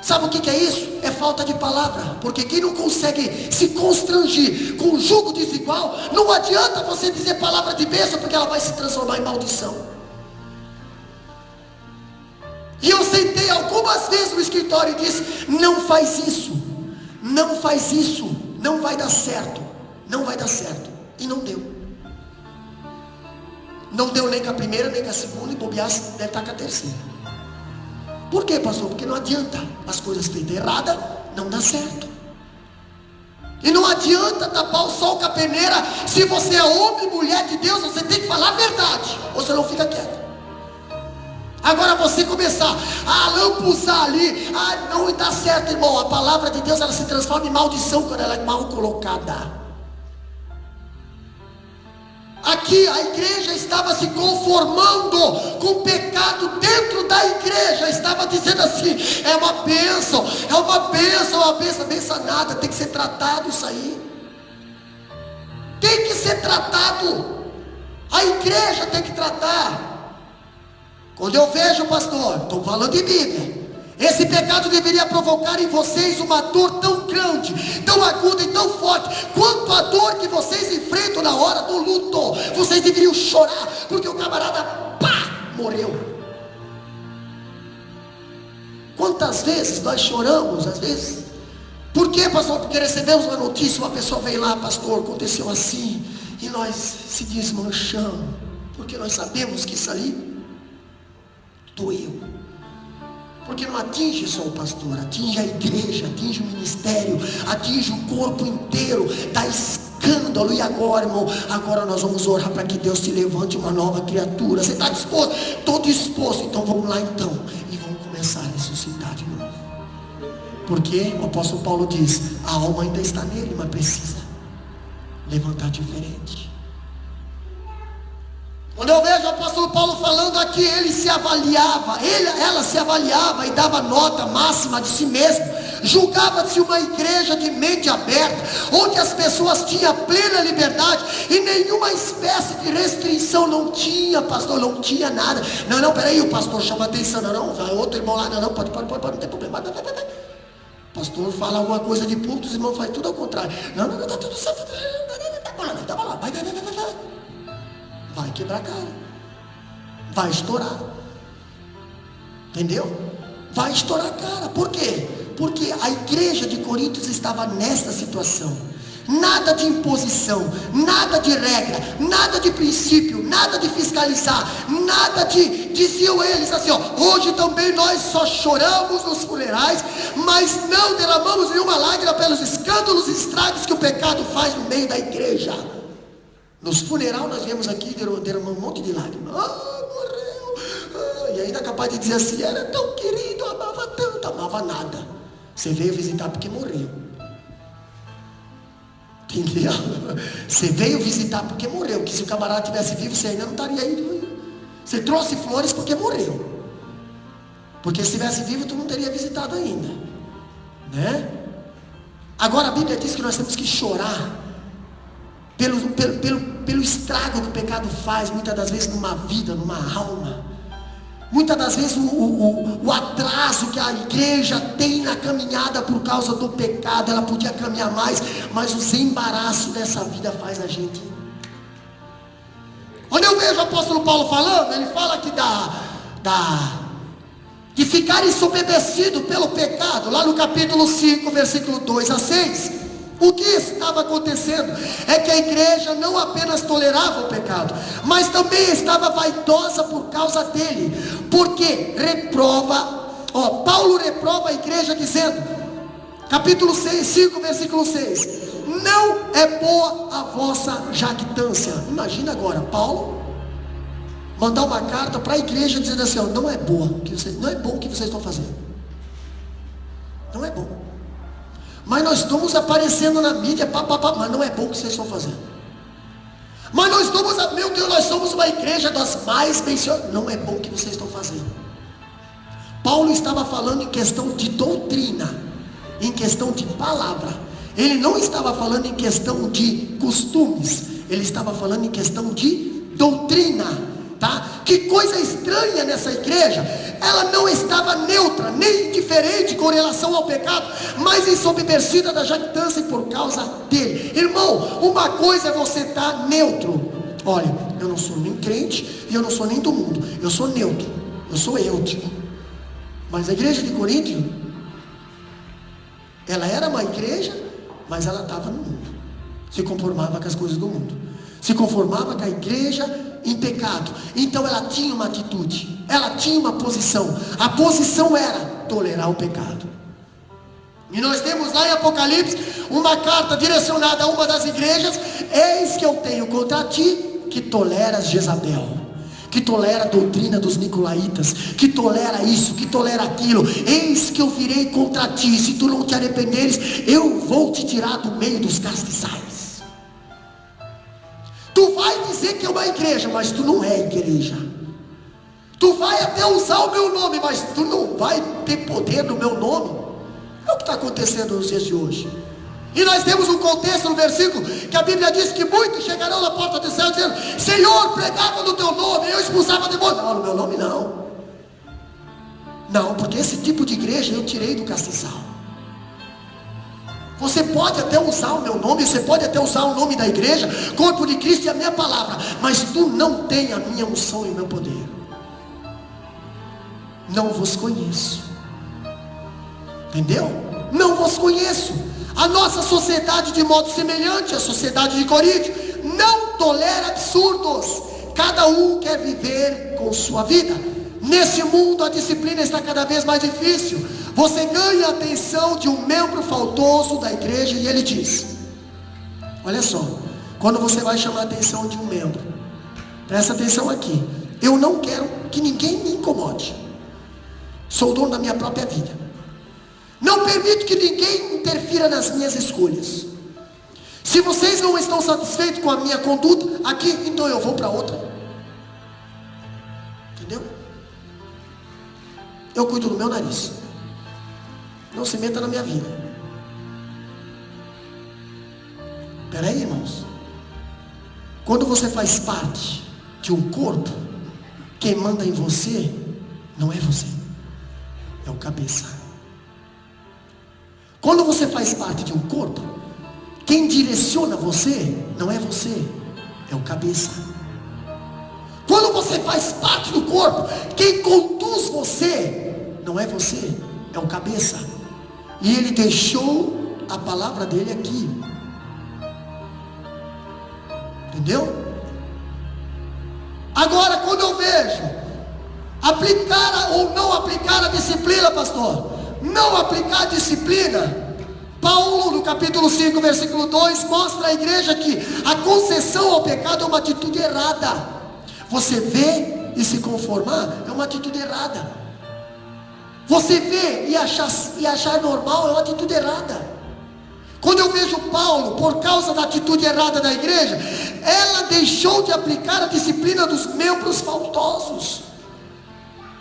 Sabe o que é isso? É falta de palavra. Porque quem não consegue se constrangir com um jugo desigual, não adianta você dizer palavra de bênção, porque ela vai se transformar em maldição. E eu sentei algumas vezes no escritório e disse: não faz isso, não faz isso, não vai dar certo, não vai dar certo. E não deu. Não deu nem com a primeira, nem com a segunda, e bobear deve estar com a terceira. Por quê, pastor? Porque não adianta. As coisas feitas erradas não dá certo. E não adianta tapar o sol com a peneira. Se você é homem e mulher de Deus, você tem que falar a verdade, ou você não fica quieto. Agora você começar a lampuzar ali, não dá certo, irmão. A palavra de Deus, ela se transforma em maldição quando ela é mal colocada. Aqui a igreja estava se conformando com o pecado dentro da igreja. Estava dizendo assim: é uma bênção, é uma bênção, é uma bênção. Bênção nada, tem que ser tratado isso aí. Tem que ser tratado. A igreja tem que tratar. Quando eu vejo, pastor, estou falando de Bíblia, esse pecado deveria provocar em vocês uma dor tão grande, tão aguda e tão forte, quanto a dor que vocês enfrentam na hora do luto. Vocês deveriam chorar, porque o camarada, morreu. Quantas vezes nós choramos, às vezes? Por quê, pastor? Porque recebemos uma notícia, uma pessoa veio lá: pastor, aconteceu assim, e nós se desmanchamos, porque nós sabemos que isso ali doeu. Porque não atinge só o pastor, atinge a igreja, atinge o ministério, atinge o corpo inteiro, dá escândalo. E agora, irmão, agora nós vamos orar para que Deus te levante uma nova criatura. Você está disposto? Estou disposto. Então vamos lá então, e vamos começar a ressuscitar de novo. Porque o apóstolo Paulo diz: a alma ainda está nele, mas precisa levantar diferente. Quando eu vejo o apóstolo Paulo falando aqui, ele se avaliava, ela se avaliava e dava nota máxima de si mesmo, julgava-se uma igreja de mente aberta, onde as pessoas tinham plena liberdade e nenhuma espécie de restrição. Não tinha, pastor, não tinha nada. Não, peraí, o pastor chama atenção, não, vai outro irmão lá, não, pode, não tem problema, o pastor fala alguma coisa de público, os irmãos fazem tudo ao contrário. Não, tá tudo certo, tá lá, vai. Vai quebrar a cara, vai estourar, entendeu? Vai estourar a cara. Por quê? Porque a igreja de Coríntios estava nessa situação. Nada de imposição, nada de regra, nada de princípio, nada de fiscalizar, nada de, diziam eles assim, ó, hoje também nós só choramos nos funerais, mas não derramamos nenhuma lágrima pelos escândalos e estragos que o pecado faz no meio da igreja. Nos funeral nós viemos aqui derramar um monte de lágrimas. Morreu. E ainda capaz de dizer assim, era tão querido, amava tanto, amava nada. Você veio visitar porque morreu. Entendeu? Você veio visitar porque morreu. Que se o camarada tivesse vivo, você ainda não estaria indo. Você trouxe flores porque morreu. Porque se estivesse vivo, tu não teria visitado ainda, né? Agora a Bíblia diz que nós temos que chorar pelo estrago que o pecado faz, muitas das vezes numa vida, numa alma. Muitas das vezes o atraso que a igreja tem na caminhada por causa do pecado. Ela podia caminhar mais, mas os embaraços dessa vida faz a gente. Quando eu vejo o apóstolo Paulo falando, ele fala que de ficar ensoberbecido pelo pecado, lá no capítulo 5, versículo 2 a 6. O que estava acontecendo é que a igreja não apenas tolerava o pecado, mas também estava vaidosa por causa dele, porque Paulo reprova a igreja dizendo, capítulo 5, versículo 6, não é boa a vossa jactância. Imagina agora, Paulo mandar uma carta para a igreja dizendo assim, ó, não é bom o que vocês estão fazendo, não é bom. Mas nós estamos aparecendo na mídia, mas não é bom o que vocês estão fazendo. Mas nós estamos, meu Deus, nós somos uma igreja das mais mencionadas. Não é bom o que vocês estão fazendo. Paulo estava falando em questão de doutrina, em questão de palavra. Ele não estava falando em questão de costumes, ele estava falando em questão de doutrina. Tá? Que coisa estranha nessa igreja, ela não estava neutra, nem indiferente com relação ao pecado, mas ensoberbecida da jactância e por causa dele. Irmão, uma coisa é você estar neutro. Olha, eu não sou nem crente e eu não sou nem do mundo, eu sou neutro, eu sou eutico. Mas a igreja de Corinto, ela era uma igreja, mas ela estava no mundo, se conformava com as coisas do mundo, se conformava com a igreja em pecado. Então ela tinha uma atitude, ela tinha uma posição. A posição era tolerar o pecado. E nós temos lá em Apocalipse uma carta direcionada a uma das igrejas: eis que eu tenho contra ti que toleras Jezabel, que tolera a doutrina dos nicolaítas, que tolera isso, que tolera aquilo. Eis que eu virei contra ti, se tu não te arrependeres, eu vou te tirar do meio dos castiçais. Tu vai dizer que é uma igreja, mas tu não é igreja. Tu vai até usar o meu nome, mas tu não vai ter poder no meu nome. É o que está acontecendo nos dias de hoje. E nós temos um contexto no versículo que a Bíblia diz que muitos chegarão na porta do céu dizendo: Senhor, pregava no teu nome, eu expulsava demônios. Não, no meu nome não. Não, porque esse tipo de igreja eu tirei do castiçal. Você pode até usar o meu nome, você pode até usar o nome da igreja, corpo de Cristo e a minha palavra, mas tu não tem a minha unção e o meu poder. Não vos conheço. Entendeu? Não vos conheço. A nossa sociedade, de modo semelhante à sociedade de Corinto, não tolera absurdos. Cada um quer viver com sua vida. Nesse mundo a disciplina está cada vez mais difícil. Você ganha a atenção de um membro faltoso da igreja e ele diz: olha só, quando você vai chamar a atenção de um membro, presta atenção aqui, eu não quero que ninguém me incomode. Sou dono da minha própria vida. Não permito que ninguém interfira nas minhas escolhas. Se vocês não estão satisfeitos com a minha conduta aqui, então eu vou para outra. Entendeu? Eu cuido do meu nariz. Não se meta na minha vida. Peraí, irmãos. Quando você faz parte de um corpo, quem manda em você não é você, é o cabeça. Quando você faz parte de um corpo, quem direciona você não é você, é o cabeça. Quando você faz parte do corpo, quem conduz você não é você, é o cabeça. E ele deixou a palavra dele aqui. Entendeu? Agora, quando eu vejo aplicar ou não aplicar a disciplina, pastor, não aplicar a disciplina, Paulo, no capítulo 5, versículo 2, mostra à igreja que a concessão ao pecado é uma atitude errada. Você vê e se conformar é uma atitude errada. Você vê e achar normal é uma atitude errada. Quando eu vejo Paulo, por causa da atitude errada da igreja, ela deixou de aplicar a disciplina dos membros faltosos.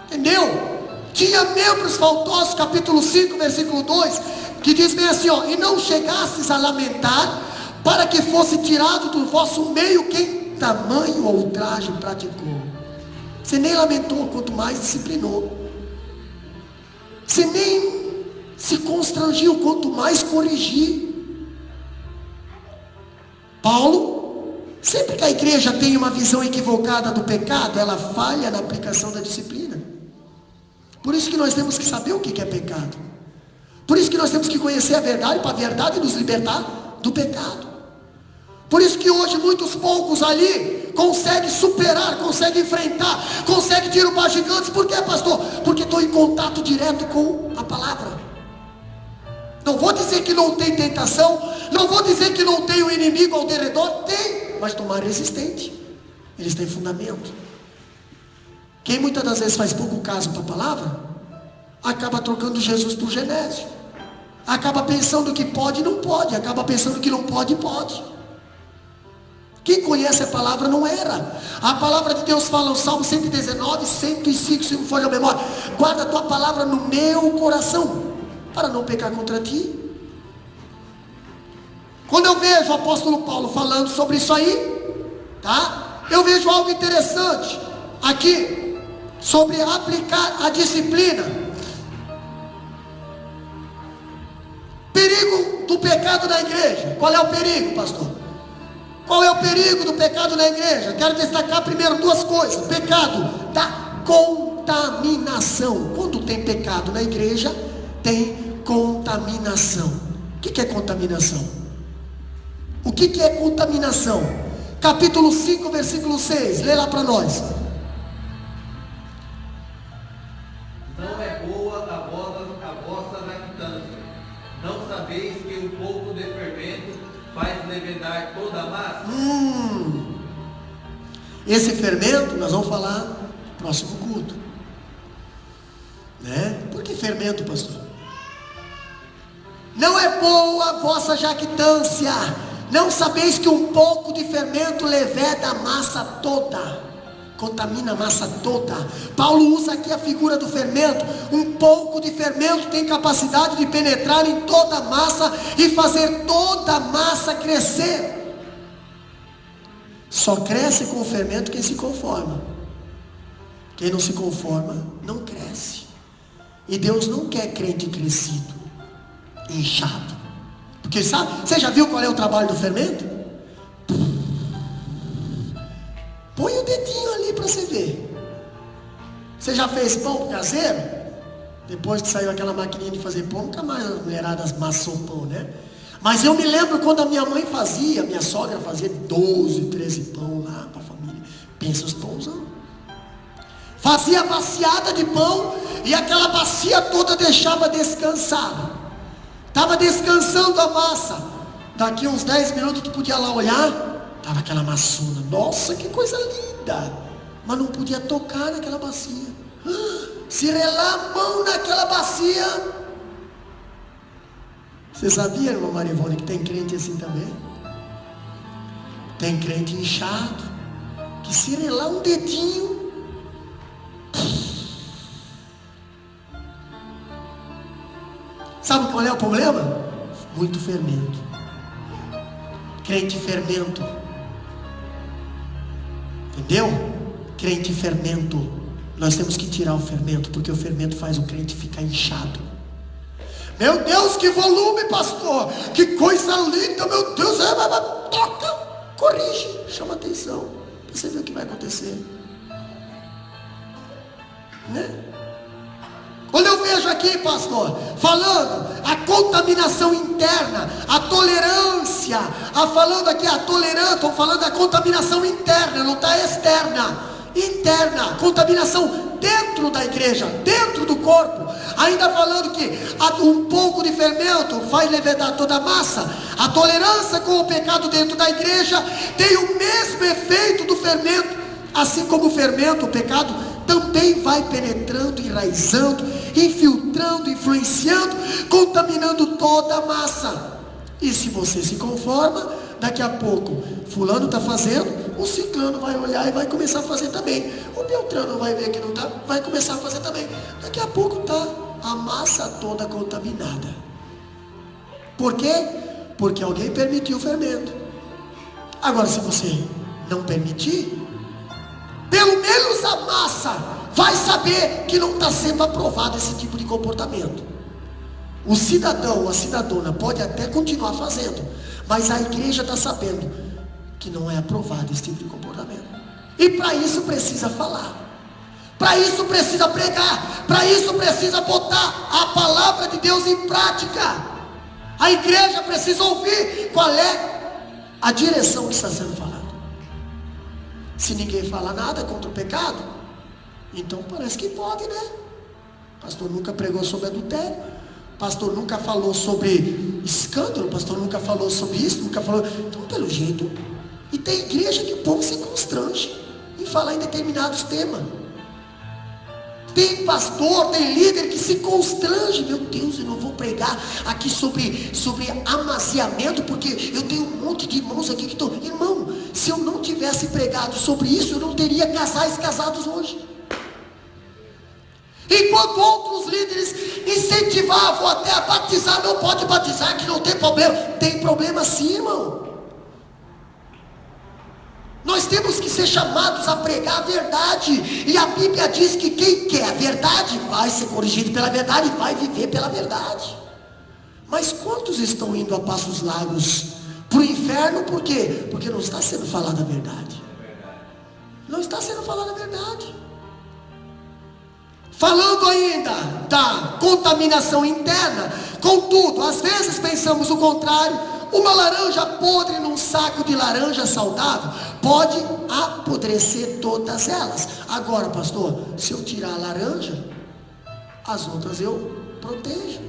Entendeu? Tinha membros faltosos, capítulo 5, versículo 2, que diz bem assim, ó: e não chegasses a lamentar, para que fosse tirado do vosso meio quem tamanho ultraje praticou. Você nem lamentou, quanto mais disciplinou. Você nem se constrangiu, quanto mais corrigir. Paulo, sempre que a igreja tem uma visão equivocada do pecado, ela falha na aplicação da disciplina. Por isso que nós temos que saber o que é pecado. Por isso que nós temos que conhecer a verdade, para a verdade nos libertar do pecado. Por isso que hoje muitos poucos ali conseguem superar, conseguem enfrentar, conseguem derrubar gigantes. Por quê, pastor? Porque estou em contato direto com a palavra. Não vou dizer que não tem tentação, não vou dizer que não tem um inimigo ao derredor, tem, mas estou mais resistente. Eles têm fundamento. Quem muitas das vezes faz pouco caso para a palavra, acaba trocando Jesus por Genésio, acaba pensando que pode e não pode, acaba pensando que não pode e pode. Quem conhece a palavra não era. A palavra de Deus fala no Salmo 119, 105, se não for a memória: guarda a tua palavra no meu coração, para não pecar contra ti. Quando eu vejo o apóstolo Paulo falando sobre isso aí, tá? Eu vejo algo interessante aqui, sobre aplicar a disciplina. Perigo do pecado na igreja. Qual é o perigo, pastor? Qual é o perigo do pecado na igreja? Quero destacar primeiro duas coisas. Pecado da contaminação. Quando tem pecado na igreja, tem contaminação. O que é contaminação? O que é contaminação? Capítulo 5, versículo 6. Lê lá para nós. Não é boa a vossa lactância. Não sabeis que um pouco de fermento faz levedar toda a massa? Esse fermento nós vamos falar no próximo culto, né? Por que fermento, pastor? Não é boa a vossa jactância. Não sabeis que um pouco de fermento leveda a massa toda, contamina a massa toda. Paulo usa aqui a figura do fermento. Um pouco de fermento tem capacidade de penetrar em toda a massa e fazer toda a massa crescer. Só cresce com o fermento quem se conforma. Quem não se conforma não cresce. E Deus não quer crente crescido, inchado. Porque sabe, você já viu qual é o trabalho do fermento? Põe o dedinho ali para você ver. Você já fez pão caseiro? Depois que saiu aquela maquininha de fazer pão, nunca mais as mulheradas amassou pão, né? Mas eu me lembro quando a minha mãe fazia, minha sogra fazia 12, 13 pão lá para a família. Pensa os pãozão. Fazia a baciada de pão e aquela bacia toda deixava descansar. Estava descansando a massa. Daqui uns 10 minutos tu podia lá olhar, estava aquela maçona. Nossa, que coisa linda. Mas não podia tocar naquela bacia. Se relar a mão naquela bacia. Você sabia, irmã Marivone, que tem crente assim também? Tem crente inchado, que se relar um dedinho, Sabe qual é o problema? Muito fermento. Crente fermento. Entendeu? Crente fermento. Nós temos que tirar o fermento, porque o fermento faz o crente ficar inchado. Meu Deus, que volume, pastor! Que coisa linda, meu Deus! Toca, corrige, chama atenção, para você ver o que vai acontecer, né? Quando eu vejo aqui, pastor, falando a contaminação interna, a tolerância, falando aqui a tolerância, estou falando da contaminação interna, não está externa. Interna, contaminação dentro da igreja, dentro do corpo. Ainda falando que um pouco de fermento faz levedar toda a massa. A tolerância com o pecado dentro da igreja tem o mesmo efeito do fermento. Assim como o fermento, o pecado também vai penetrando, enraizando, infiltrando, influenciando, contaminando toda a massa. E se você se conforma, daqui a pouco fulano está fazendo, o ciclano vai olhar e vai começar a fazer também. O Beltrano vai ver que não está, vai começar a fazer também. Daqui a pouco está a massa toda contaminada. Por quê? Porque alguém permitiu o fermento. Agora, se você não permitir, pelo menos a massa vai saber que não está sendo aprovado esse tipo de comportamento. O cidadão ou a cidadona pode até continuar fazendo, mas a igreja está sabendo que não é aprovado esse tipo de comportamento. E para isso precisa falar, para isso precisa pregar, para isso precisa botar a palavra de Deus em prática. A igreja precisa ouvir qual é a direção que está sendo falada. Se ninguém fala nada contra o pecado, então parece que pode, né? O pastor nunca pregou sobre adultério, o pastor nunca falou sobre escândalo, o pastor nunca falou sobre isso, nunca falou. Então, pelo jeito, e tem igreja que o povo se constrange em falar em determinados temas. Tem pastor, tem líder que se constrange. Meu Deus, eu não vou pregar aqui sobre amaciamento, porque eu tenho um monte de irmãos aqui que estão. Irmão, se eu não tivesse pregado sobre isso, eu não teria casais casados hoje. Enquanto outros líderes incentivavam até a batizar, não pode batizar, que não tem problema. Tem problema sim, irmão. Nós temos que ser chamados a pregar a verdade. E a Bíblia diz que quem quer a verdade vai ser corrigido pela verdade e vai viver pela verdade. Mas quantos estão indo a passos largos para o inferno? Por quê? Porque não está sendo falada a verdade. Não está sendo falada a verdade. Falando ainda da contaminação interna, contudo, às vezes pensamos o contrário. Uma laranja podre num saco de laranja saudável pode apodrecer todas elas. Agora, pastor, se eu tirar a laranja, as outras eu protejo.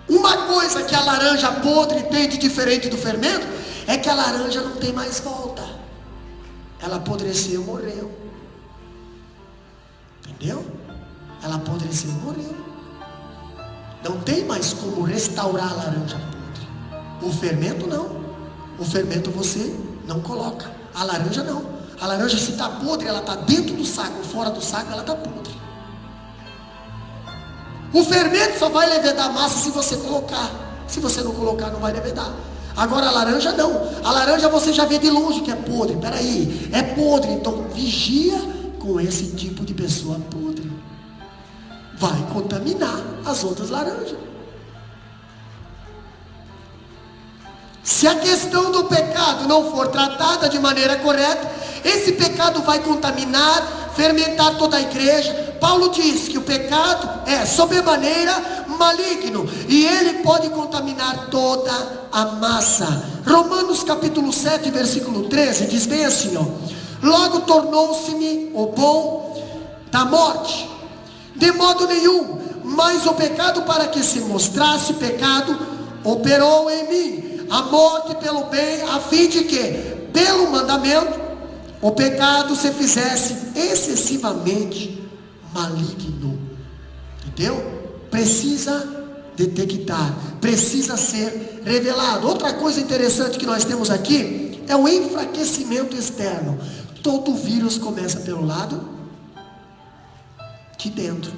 Uma coisa que a laranja podre tem de diferente do fermento é que a laranja não tem mais volta. Ela apodreceu, morreu. Entendeu? Ela apodreceu, morreu. Não tem mais como restaurar a laranja podre. O fermento não. O fermento você não coloca. A laranja não. A laranja, se está podre, ela está dentro do saco. Fora do saco, ela está podre. O fermento só vai levedar a massa se você colocar. Se você não colocar, não vai levedar. Agora a laranja não. A laranja você já vê de longe que é podre. Peraí, é podre. Então vigia com esse tipo de pessoa podre. Vai contaminar as outras laranjas. Se a questão do pecado não for tratada de maneira correta, esse pecado vai contaminar, fermentar toda a igreja. Paulo diz que o pecado é sobremaneira maligno e ele pode contaminar toda a massa. Romanos capítulo 7, versículo 13 diz bem assim, ó: logo tornou-se-me o bom da morte, de modo nenhum, mas o pecado, para que se mostrasse pecado, operou em mim a morte pelo bem, a fim de que, pelo mandamento, o pecado se fizesse excessivamente maligno. Entendeu? Precisa detectar, precisa ser revelado. Outra coisa interessante que nós temos aqui é o enfraquecimento externo. Todo vírus começa pelo lado de dentro.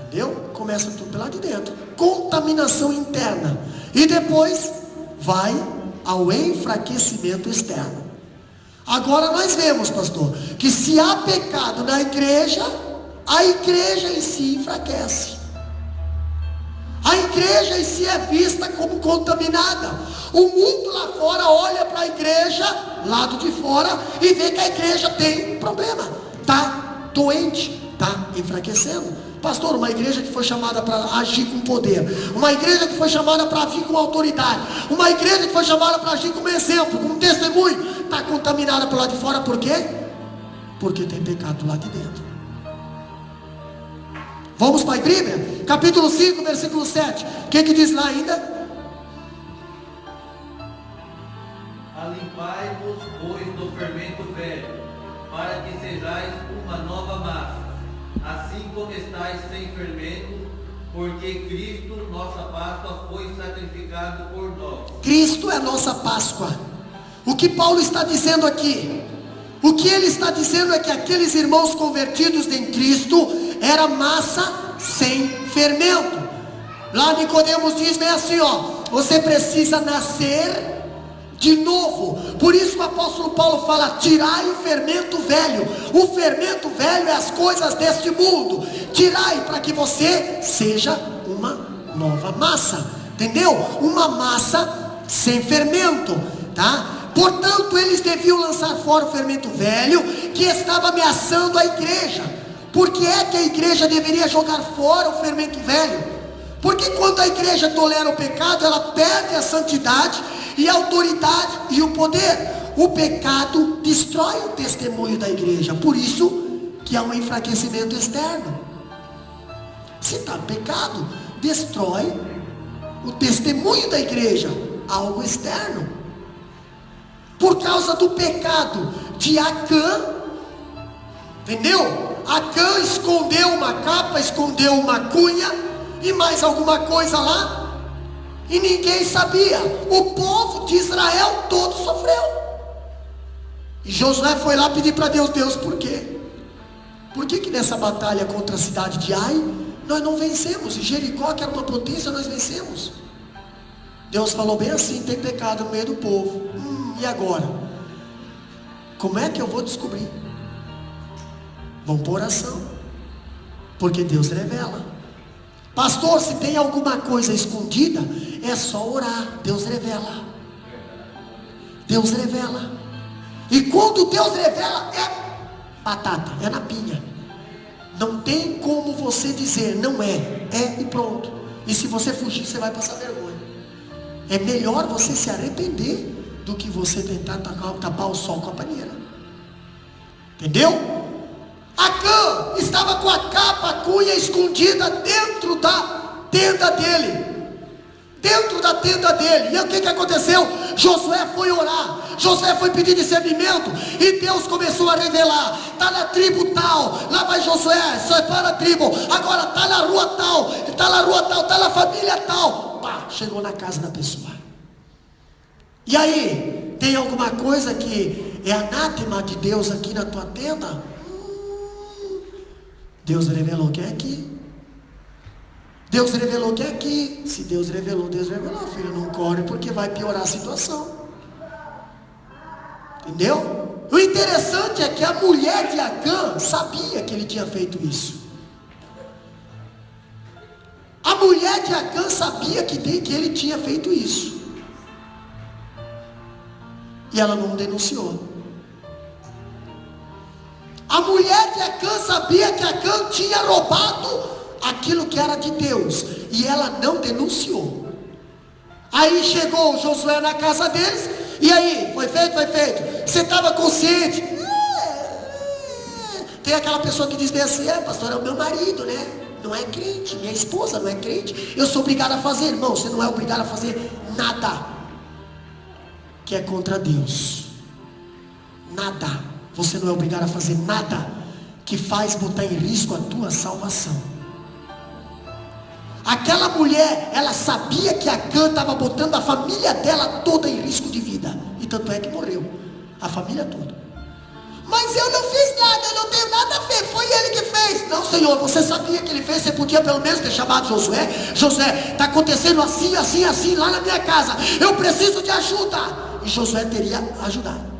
Entendeu? Começa tudo pela de dentro. Contaminação interna. E depois vai ao enfraquecimento externo. Agora nós vemos, pastor, que se há pecado na igreja, a igreja em si enfraquece. A igreja em si é vista como contaminada. O mundo lá fora olha para a igreja, lado de fora, e vê que a igreja tem problema. Está doente, está enfraquecendo. Pastor, uma igreja que foi chamada para agir com poder, uma igreja que foi chamada para agir com autoridade, uma igreja que foi chamada para agir como exemplo, como testemunho, está contaminada pelo lado de fora. Por quê? Porque tem pecado lá de dentro. Vamos para a Bíblia? Capítulo 5, versículo 7. O que diz lá ainda? Alimpai-vos, pois, do fermento velho, para que sejais uma nova massa, assim como estáis sem fermento, porque Cristo, nossa Páscoa, foi sacrificado por nós. Cristo é nossa Páscoa. O que Paulo está dizendo aqui? O que ele está dizendo é que aqueles irmãos convertidos em Cristo era massa sem fermento. Lá Nicodemos diz bem assim, ó: você precisa nascer de novo. Por isso o apóstolo Paulo fala: tirai o fermento velho. O fermento velho é as coisas deste mundo. Tirai para que você seja uma nova massa. Entendeu? Uma massa sem fermento, tá? Portanto, eles deviam lançar fora o fermento velho que estava ameaçando a igreja. Por que é que a igreja deveria jogar fora o fermento velho? Porque quando a igreja tolera o pecado, ela perde a santidade e a autoridade e o poder. O pecado destrói o testemunho da igreja. Por isso que há um enfraquecimento externo. Se está pecado, destrói o testemunho da igreja, algo externo. Por causa do pecado de Acã, entendeu? Acã escondeu uma capa, escondeu uma cunha e mais alguma coisa lá, e ninguém sabia. O povo de Israel todo sofreu. E Josué foi lá pedir para Deus: Deus, por quê? Por que nessa batalha contra a cidade de Ai nós não vencemos? E Jericó, que era uma potência, nós vencemos. Deus falou bem assim: tem pecado no meio do povo. E agora? Como é que eu vou descobrir? Vamos por oração, porque Deus revela. Pastor, se tem alguma coisa escondida, é só orar. Deus revela. Deus revela. E quando Deus revela, é batata, é na pinha. Não tem como você dizer não é, é e pronto. E se você fugir, você vai passar vergonha. É melhor você se arrepender do que você tentar tapar o sol com a paneira. Entendeu? Acã estava com a capa, a cunha escondida dentro da tenda dele. Dentro da tenda dele. E o que aconteceu? Josué foi orar. Josué foi pedir discernimento. E Deus começou a revelar: está na tribo tal. Lá vai Josué, separa a tribo. Agora está na rua tal. Está na rua tal, está na família tal. Pá, chegou na casa da pessoa. E aí, tem alguma coisa que é anátema de Deus aqui na tua tenda? Deus revelou que é aqui. Deus revelou que é aqui. Se Deus revelou, filho, não corre, porque vai piorar a situação. Entendeu? O interessante é que a mulher de Acã sabia que ele tinha feito isso. A mulher de Acã sabia que ele tinha feito isso. E ela não denunciou. A mulher de Acã sabia que Acã tinha roubado aquilo que era de Deus, e ela não denunciou. Aí chegou Josué na casa deles. E aí, foi feito? Você estava consciente? Tem aquela pessoa que diz bem assim: pastor, é o meu marido, né? Não é crente, minha esposa não é crente, eu sou obrigado a fazer. Irmão, você não é obrigado a fazer nada que é contra Deus. Nada. Você não é obrigado a fazer nada que faz botar em risco a tua salvação. Aquela mulher, ela sabia que Acã estava botando a família dela toda em risco de vida. E tanto é que morreu a família toda. Mas eu não fiz nada, eu não tenho nada a ver, foi ele que fez. Não, Senhor, você sabia que ele fez, você podia pelo menos ter chamado Josué. Josué, está acontecendo assim, assim, assim, lá na minha casa, eu preciso de ajuda. E Josué teria ajudado.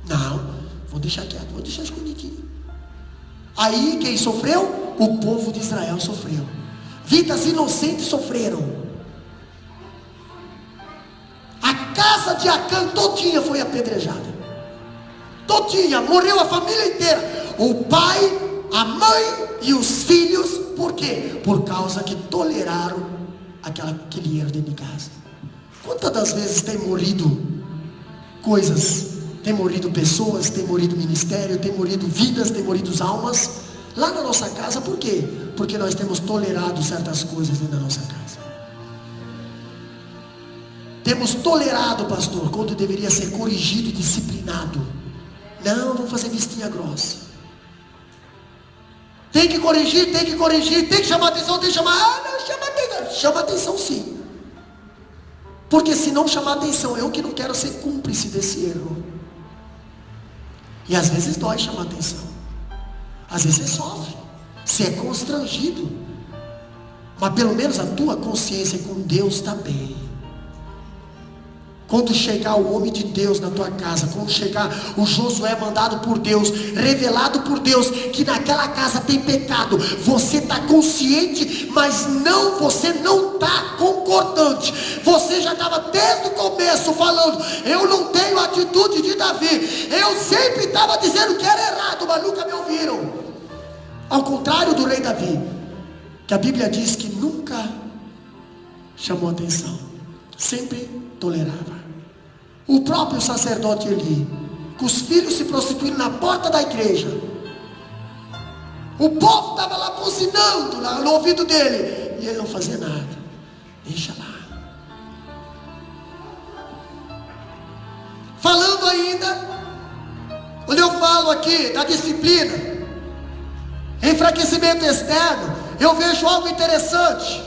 Não, vou deixar quieto, vou deixar escondidinho. Aí quem sofreu? O povo de Israel sofreu. Vidas inocentes sofreram. A casa de Acã todinha foi apedrejada. Todinha, morreu a família inteira. O pai, a mãe e os filhos. Por quê? Por causa que toleraram aquele erro dentro de casa. Quantas das vezes tem morrido coisas, tem morrido pessoas, tem morrido ministério, tem morrido vidas, tem morrido almas lá na nossa casa? Por quê? Porque nós temos tolerado certas coisas dentro da nossa casa. Temos tolerado, pastor, quando deveria ser corrigido e disciplinado. Não, vamos fazer vistinha grossa. Tem que corrigir, tem que chamar atenção, tem que chamar. Ah, não, chama atenção. Chama atenção sim. Porque se não chamar atenção, eu que não quero ser cúmplice desse erro. E às vezes dói chamar atenção. Às vezes você sofre. Você é constrangido. Mas pelo menos a tua consciência com Deus está bem. Quando chegar o homem de Deus na tua casa, quando chegar o Josué mandado por Deus, revelado por Deus, que naquela casa tem pecado, você está consciente, mas você não está concordante. Você já estava desde o começo falando, eu não tenho a atitude de Davi, eu sempre estava dizendo que era errado, mas nunca me ouviram. Ao contrário do rei Davi, que a Bíblia diz que nunca chamou atenção, sempre tolerava. O próprio sacerdote Eli, com os filhos se prostituindo na porta da igreja, o povo estava lá buzinando lá no ouvido dele, e ele não fazia nada. Deixa lá. Falando ainda, quando eu falo aqui da disciplina, enfraquecimento externo, eu vejo algo interessante.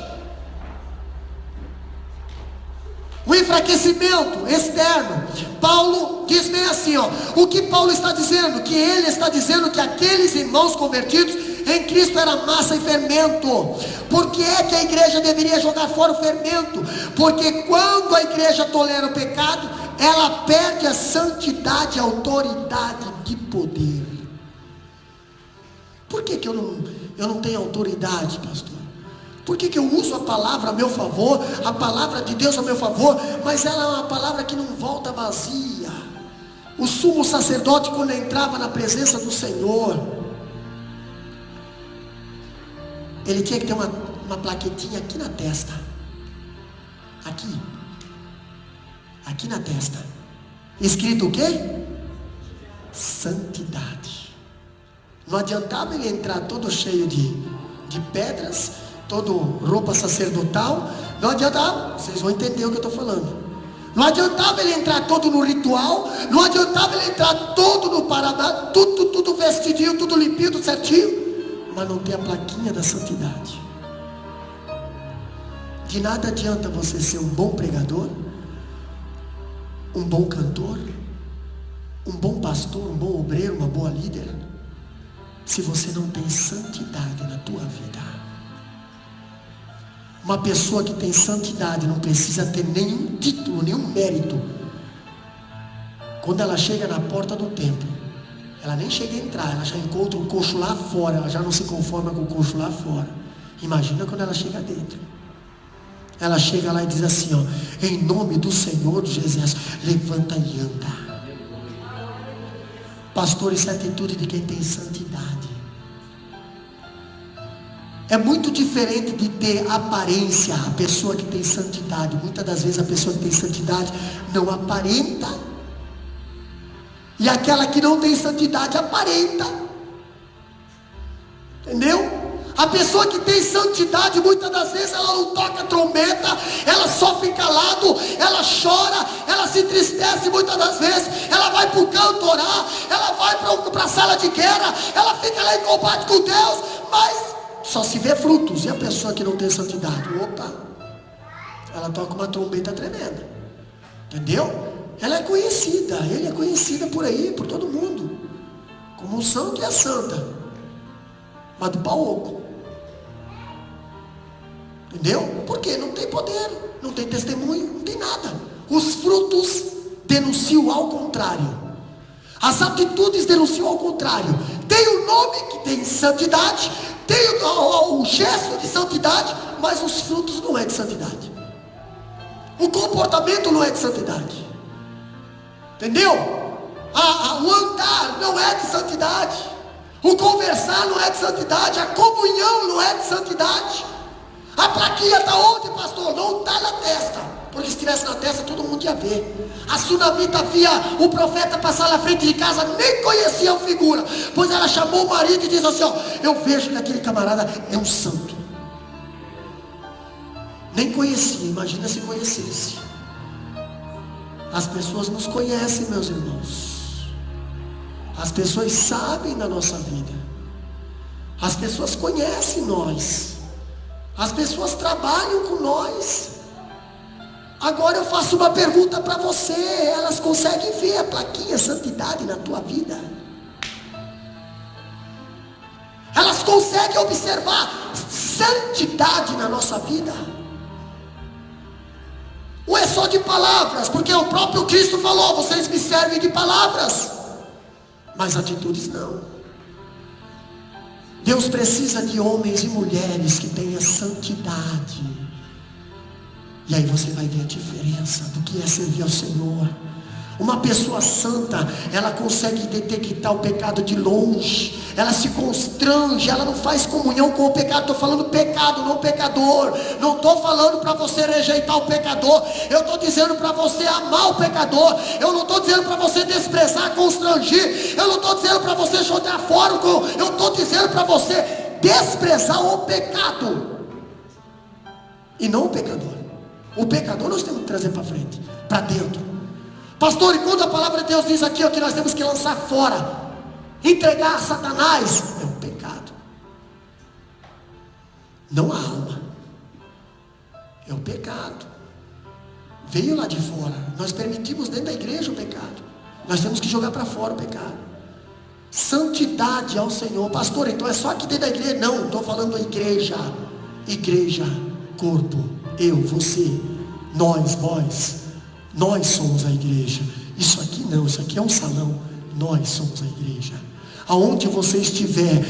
O enfraquecimento externo, Paulo diz bem assim, ó, o que Paulo está dizendo? Que ele está dizendo que aqueles irmãos convertidos em Cristo era massa e fermento. Por que é que a igreja deveria jogar fora o fermento? Porque quando a igreja tolera o pecado, ela perde a santidade, a autoridade de poder. Por que eu não tenho autoridade, pastor? Por que eu uso a palavra a meu favor, a palavra de Deus a meu favor, mas ela é uma palavra que não volta vazia? O sumo sacerdote, quando entrava na presença do Senhor, ele tinha que ter uma plaquetinha aqui na testa, aqui na testa, escrito o quê? Santidade. Não adiantava ele entrar todo cheio de pedras, todo roupa sacerdotal, não adiantava, vocês vão entender o que eu estou falando. Não adiantava ele entrar todo no ritual, não adiantava ele entrar todo no paraná, tudo vestidinho, tudo limpinho, tudo certinho, mas não ter a plaquinha da santidade. De nada adianta você ser um bom pregador, um bom cantor, um bom pastor, um bom obreiro, uma boa líder, se você não tem santidade na tua vida. Uma pessoa que tem santidade não precisa ter nenhum título, nenhum mérito. Quando ela chega na porta do templo, ela nem chega a entrar, ela já encontra o coxo lá fora, ela já não se conforma com o coxo lá fora. Imagina quando ela chega dentro. Ela chega lá e diz assim, ó, em nome do Senhor Jesus, levanta e anda. Pastor, isso é atitude de quem tem santidade. É muito diferente de ter aparência, a pessoa que tem santidade. Muitas das vezes a pessoa que tem santidade não aparenta. E aquela que não tem santidade aparenta. Entendeu? A pessoa que tem santidade, muitas das vezes ela não toca trombeta, ela só fica calado, ela chora, ela se entristece muitas das vezes, ela vai para o canto orar, ela vai para a sala de guerra, ela fica lá em combate com Deus, mas só se vê frutos. E a pessoa que não tem santidade, opa, ela toca uma trombeta tremenda, entendeu? Ela é conhecida, ele é conhecida por aí, por todo mundo. como unção que é santa, mas do pau oco. Entendeu? Porque não tem poder, não tem testemunho, não tem nada. Os frutos denunciam ao contrário. As atitudes denunciam ao contrário. Tem o nome que tem santidade, tem o gesto de santidade, mas os frutos não é de santidade. O comportamento não é de santidade. Entendeu? O andar não é de santidade. O conversar não é de santidade. A comunhão não é de santidade. A plaquinha está onde, pastor? Não está na testa. Porque se estivesse na testa, todo mundo ia ver. A sunamita via o profeta passar na frente de casa, nem conhecia a figura. Pois ela chamou o marido e disse assim, ó, eu vejo que aquele camarada é um santo. Nem conhecia, imagina se conhecesse. As pessoas nos conhecem, meus irmãos. As pessoas sabem da nossa vida. As pessoas conhecem nós. As pessoas trabalham com nós. Agora eu faço uma pergunta para você. Elas conseguem ver a plaquinha santidade na tua vida? Elas conseguem observar santidade na nossa vida? Ou é só de palavras? Porque o próprio Cristo falou, vocês me servem de palavras, mas atitudes não. Deus precisa de homens e mulheres que tenham santidade. E aí você vai ver a diferença do que é servir ao Senhor. Uma pessoa santa, ela consegue detectar o pecado de longe. Ela se constrange, ela não faz comunhão com o pecado. Estou falando pecado, não pecador. Não estou falando para você rejeitar o pecador. Eu estou dizendo para você amar o pecador. Eu não estou dizendo para você desprezar, constrangir. Eu não estou dizendo para você jogar fora. Eu estou dizendo para você desprezar o pecado e não o pecador. O pecador nós temos que trazer para frente, para dentro. Pastor, e quando a palavra de Deus diz aqui, ó, que nós temos que lançar fora, entregar a Satanás, é um pecado. Não a alma, é o pecado. Veio lá de fora. Nós permitimos dentro da igreja o pecado. Nós temos que jogar para fora o pecado. Santidade ao Senhor. Pastor, então é só aqui dentro da igreja? Não, estou falando da igreja. Igreja, corpo, eu, você, nós, vós. Nós somos a igreja. Isso aqui não, isso aqui é um salão. Nós somos a igreja. Aonde você estiver,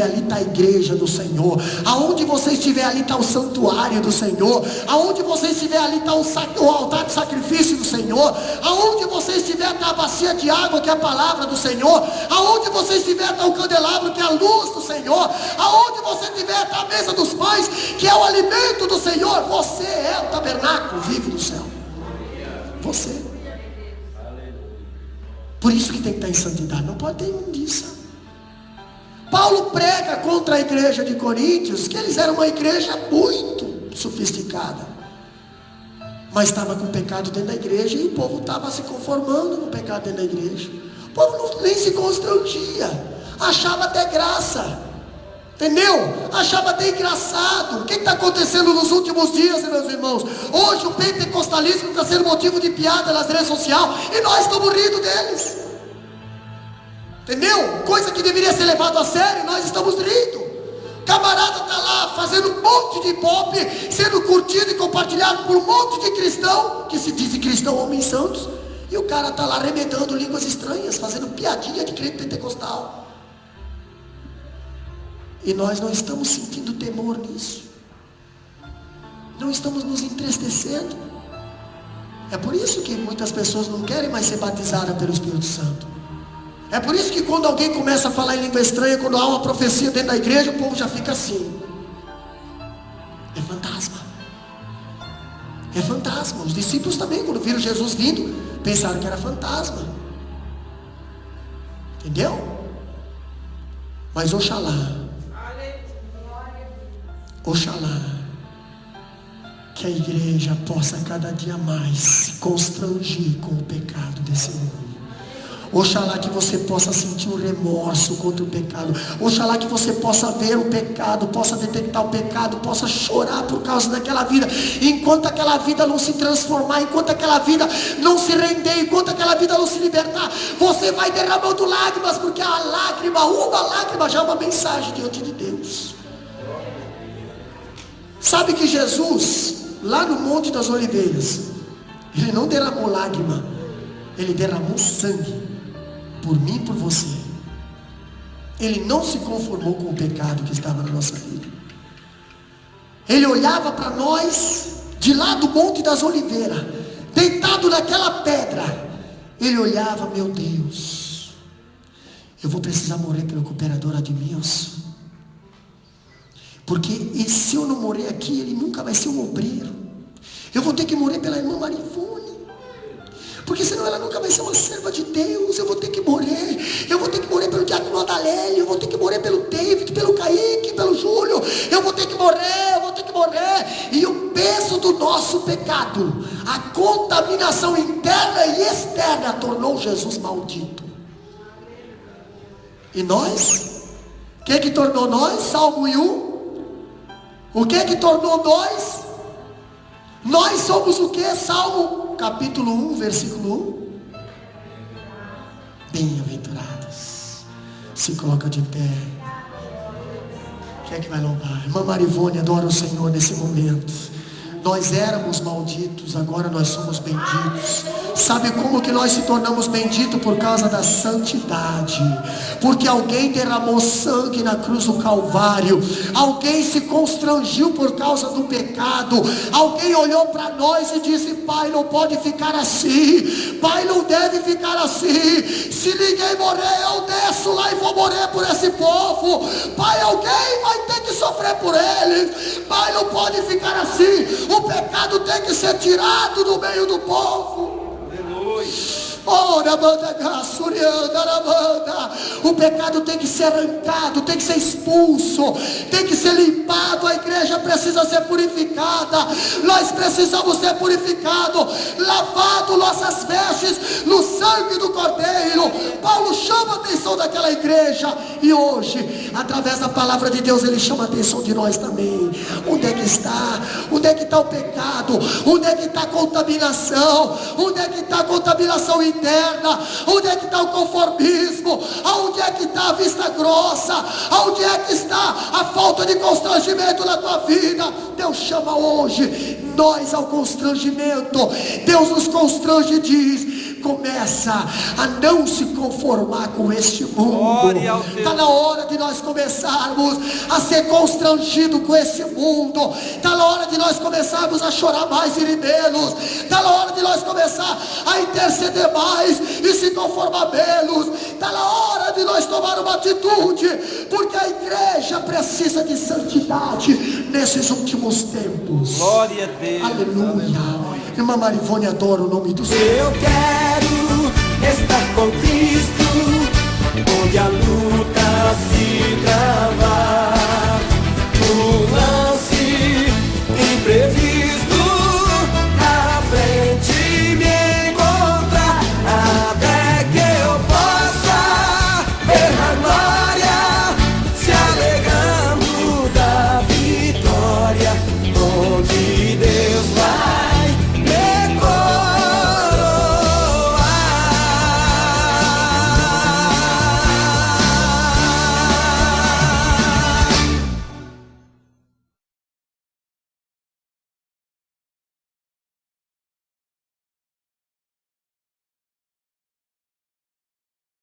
ali está a igreja do Senhor. Aonde você estiver, ali está o santuário do Senhor. Aonde você estiver, ali está o altar de sacrifício do Senhor. Aonde você estiver, está a bacia de água, que é a palavra do Senhor. Aonde você estiver, está o candelabro, que é a luz do Senhor. Aonde você estiver, está a mesa dos pães, que é o alimento do Senhor. Você é o tabernáculo vivo do céu. Você. Por isso que tem que estar em santidade. Não pode ter imundícia. Paulo prega contra a igreja de Coríntios, que eles eram uma igreja muito sofisticada, mas estava com pecado dentro da igreja, e o povo estava se conformando no pecado dentro da igreja. O povo nem se constrangia, achava até graça. Entendeu? Achava até engraçado. O que está acontecendo nos últimos dias, meus irmãos? Hoje o pentecostalismo está sendo motivo de piada nas redes sociais, e nós estamos rindo deles. Entendeu? Coisa que deveria ser levado a sério, nós estamos rindo. Camarada está lá fazendo um monte de pop, sendo curtido e compartilhado por um monte de cristão, que se dizem cristão, homens santos, e o cara está lá arrebentando línguas estranhas, fazendo piadinha de crente pentecostal. E nós não estamos sentindo temor nisso. Não estamos nos entristecendo. É por isso que muitas pessoas não querem mais ser batizadas pelo Espírito Santo. É por isso que quando alguém começa a falar em língua estranha, quando há uma profecia dentro da igreja, o povo já fica assim. É fantasma. É fantasma. Os discípulos também, quando viram Jesus vindo, pensaram que era fantasma. Entendeu? Mas oxalá, que a igreja possa cada dia mais se constranger com o pecado desse mundo. Oxalá que você possa sentir um remorso contra o pecado. Oxalá que você possa ver o pecado, possa detectar o pecado, possa chorar por causa daquela vida. Enquanto aquela vida não se transformar, enquanto aquela vida não se render, enquanto aquela vida não se libertar, você vai derramando lágrimas, porque a lágrima, uma lágrima já é uma mensagem diante de Deus. Sabe que Jesus, lá no Monte das Oliveiras, ele não derramou lágrima, ele derramou sangue. Por mim e por você. Ele não se conformou com o pecado que estava na nossa vida. Ele olhava para nós, de lá do Monte das Oliveiras, deitado naquela pedra. Ele olhava, meu Deus, eu vou precisar morrer pelo cooperador Admilson. Porque e se eu não morrer aqui, ele nunca vai ser um obreiro. Eu vou ter que morrer pela irmã Marivone, porque senão ela nunca vai ser uma serva de Deus. Eu vou ter que morrer. Eu vou ter que morrer pelo diácono Adalélio. Eu vou ter que morrer pelo David, pelo Kaique, pelo Júlio. Eu vou ter que morrer, eu vou ter que morrer. E o peso do nosso pecado, a contaminação interna e externa, tornou Jesus maldito. E nós? O que tornou nós? Salmo 1. O que tornou nós? Nós somos o que? Salmo capítulo 1, versículo 1. Bem-aventurados. Se coloca de pé. Quem é que vai louvar? Irmã Marivone, adora o Senhor nesse momento. Nós éramos malditos, agora nós somos benditos. Sabe como que nós se tornamos benditos? Por causa da santidade. Porque alguém derramou sangue na cruz do Calvário. Alguém se constrangiu por causa do pecado. Alguém olhou para nós e disse: Pai, não pode ficar assim. Pai, não deve ficar assim. Se ninguém morrer, eu desço lá e vou morrer por esse povo. Pai, alguém vai ter que sofrer por eles. Pai, não pode ficar assim. O pecado tem que ser tirado do meio do povo. O pecado tem que ser arrancado, tem que ser expulso, tem que ser limpado. A igreja precisa ser purificada. Nós precisamos ser purificados, lavado nossas vestes no sangue do Cordeiro. Paulo chama a atenção daquela igreja, e hoje, através da palavra de Deus, ele chama a atenção de nós também. Onde é que está? Onde é que está o pecado? Onde é que está a contaminação? Onde é que está a contaminação interna? Onde é que está o conformismo? Aonde é que está a vista grossa? Aonde é que está a falta de constrangimento na tua vida? Deus chama hoje nós ao constrangimento. Deus nos constrange e diz: começa a não se conformar com este mundo. Está na hora de nós começarmos a ser constrangidos com esse mundo. Está na hora de nós começarmos a chorar mais e menos. Está na hora de nós começar a interceder mais e se conformar menos. Está na hora de nós tomar uma atitude, porque a igreja precisa de santidade nesses últimos tempos. Glória a Deus. Aleluia. Irmã Marivone adora o nome do Senhor. Eu quero estar com Cristo, onde a luta se travar. O lance imprevisível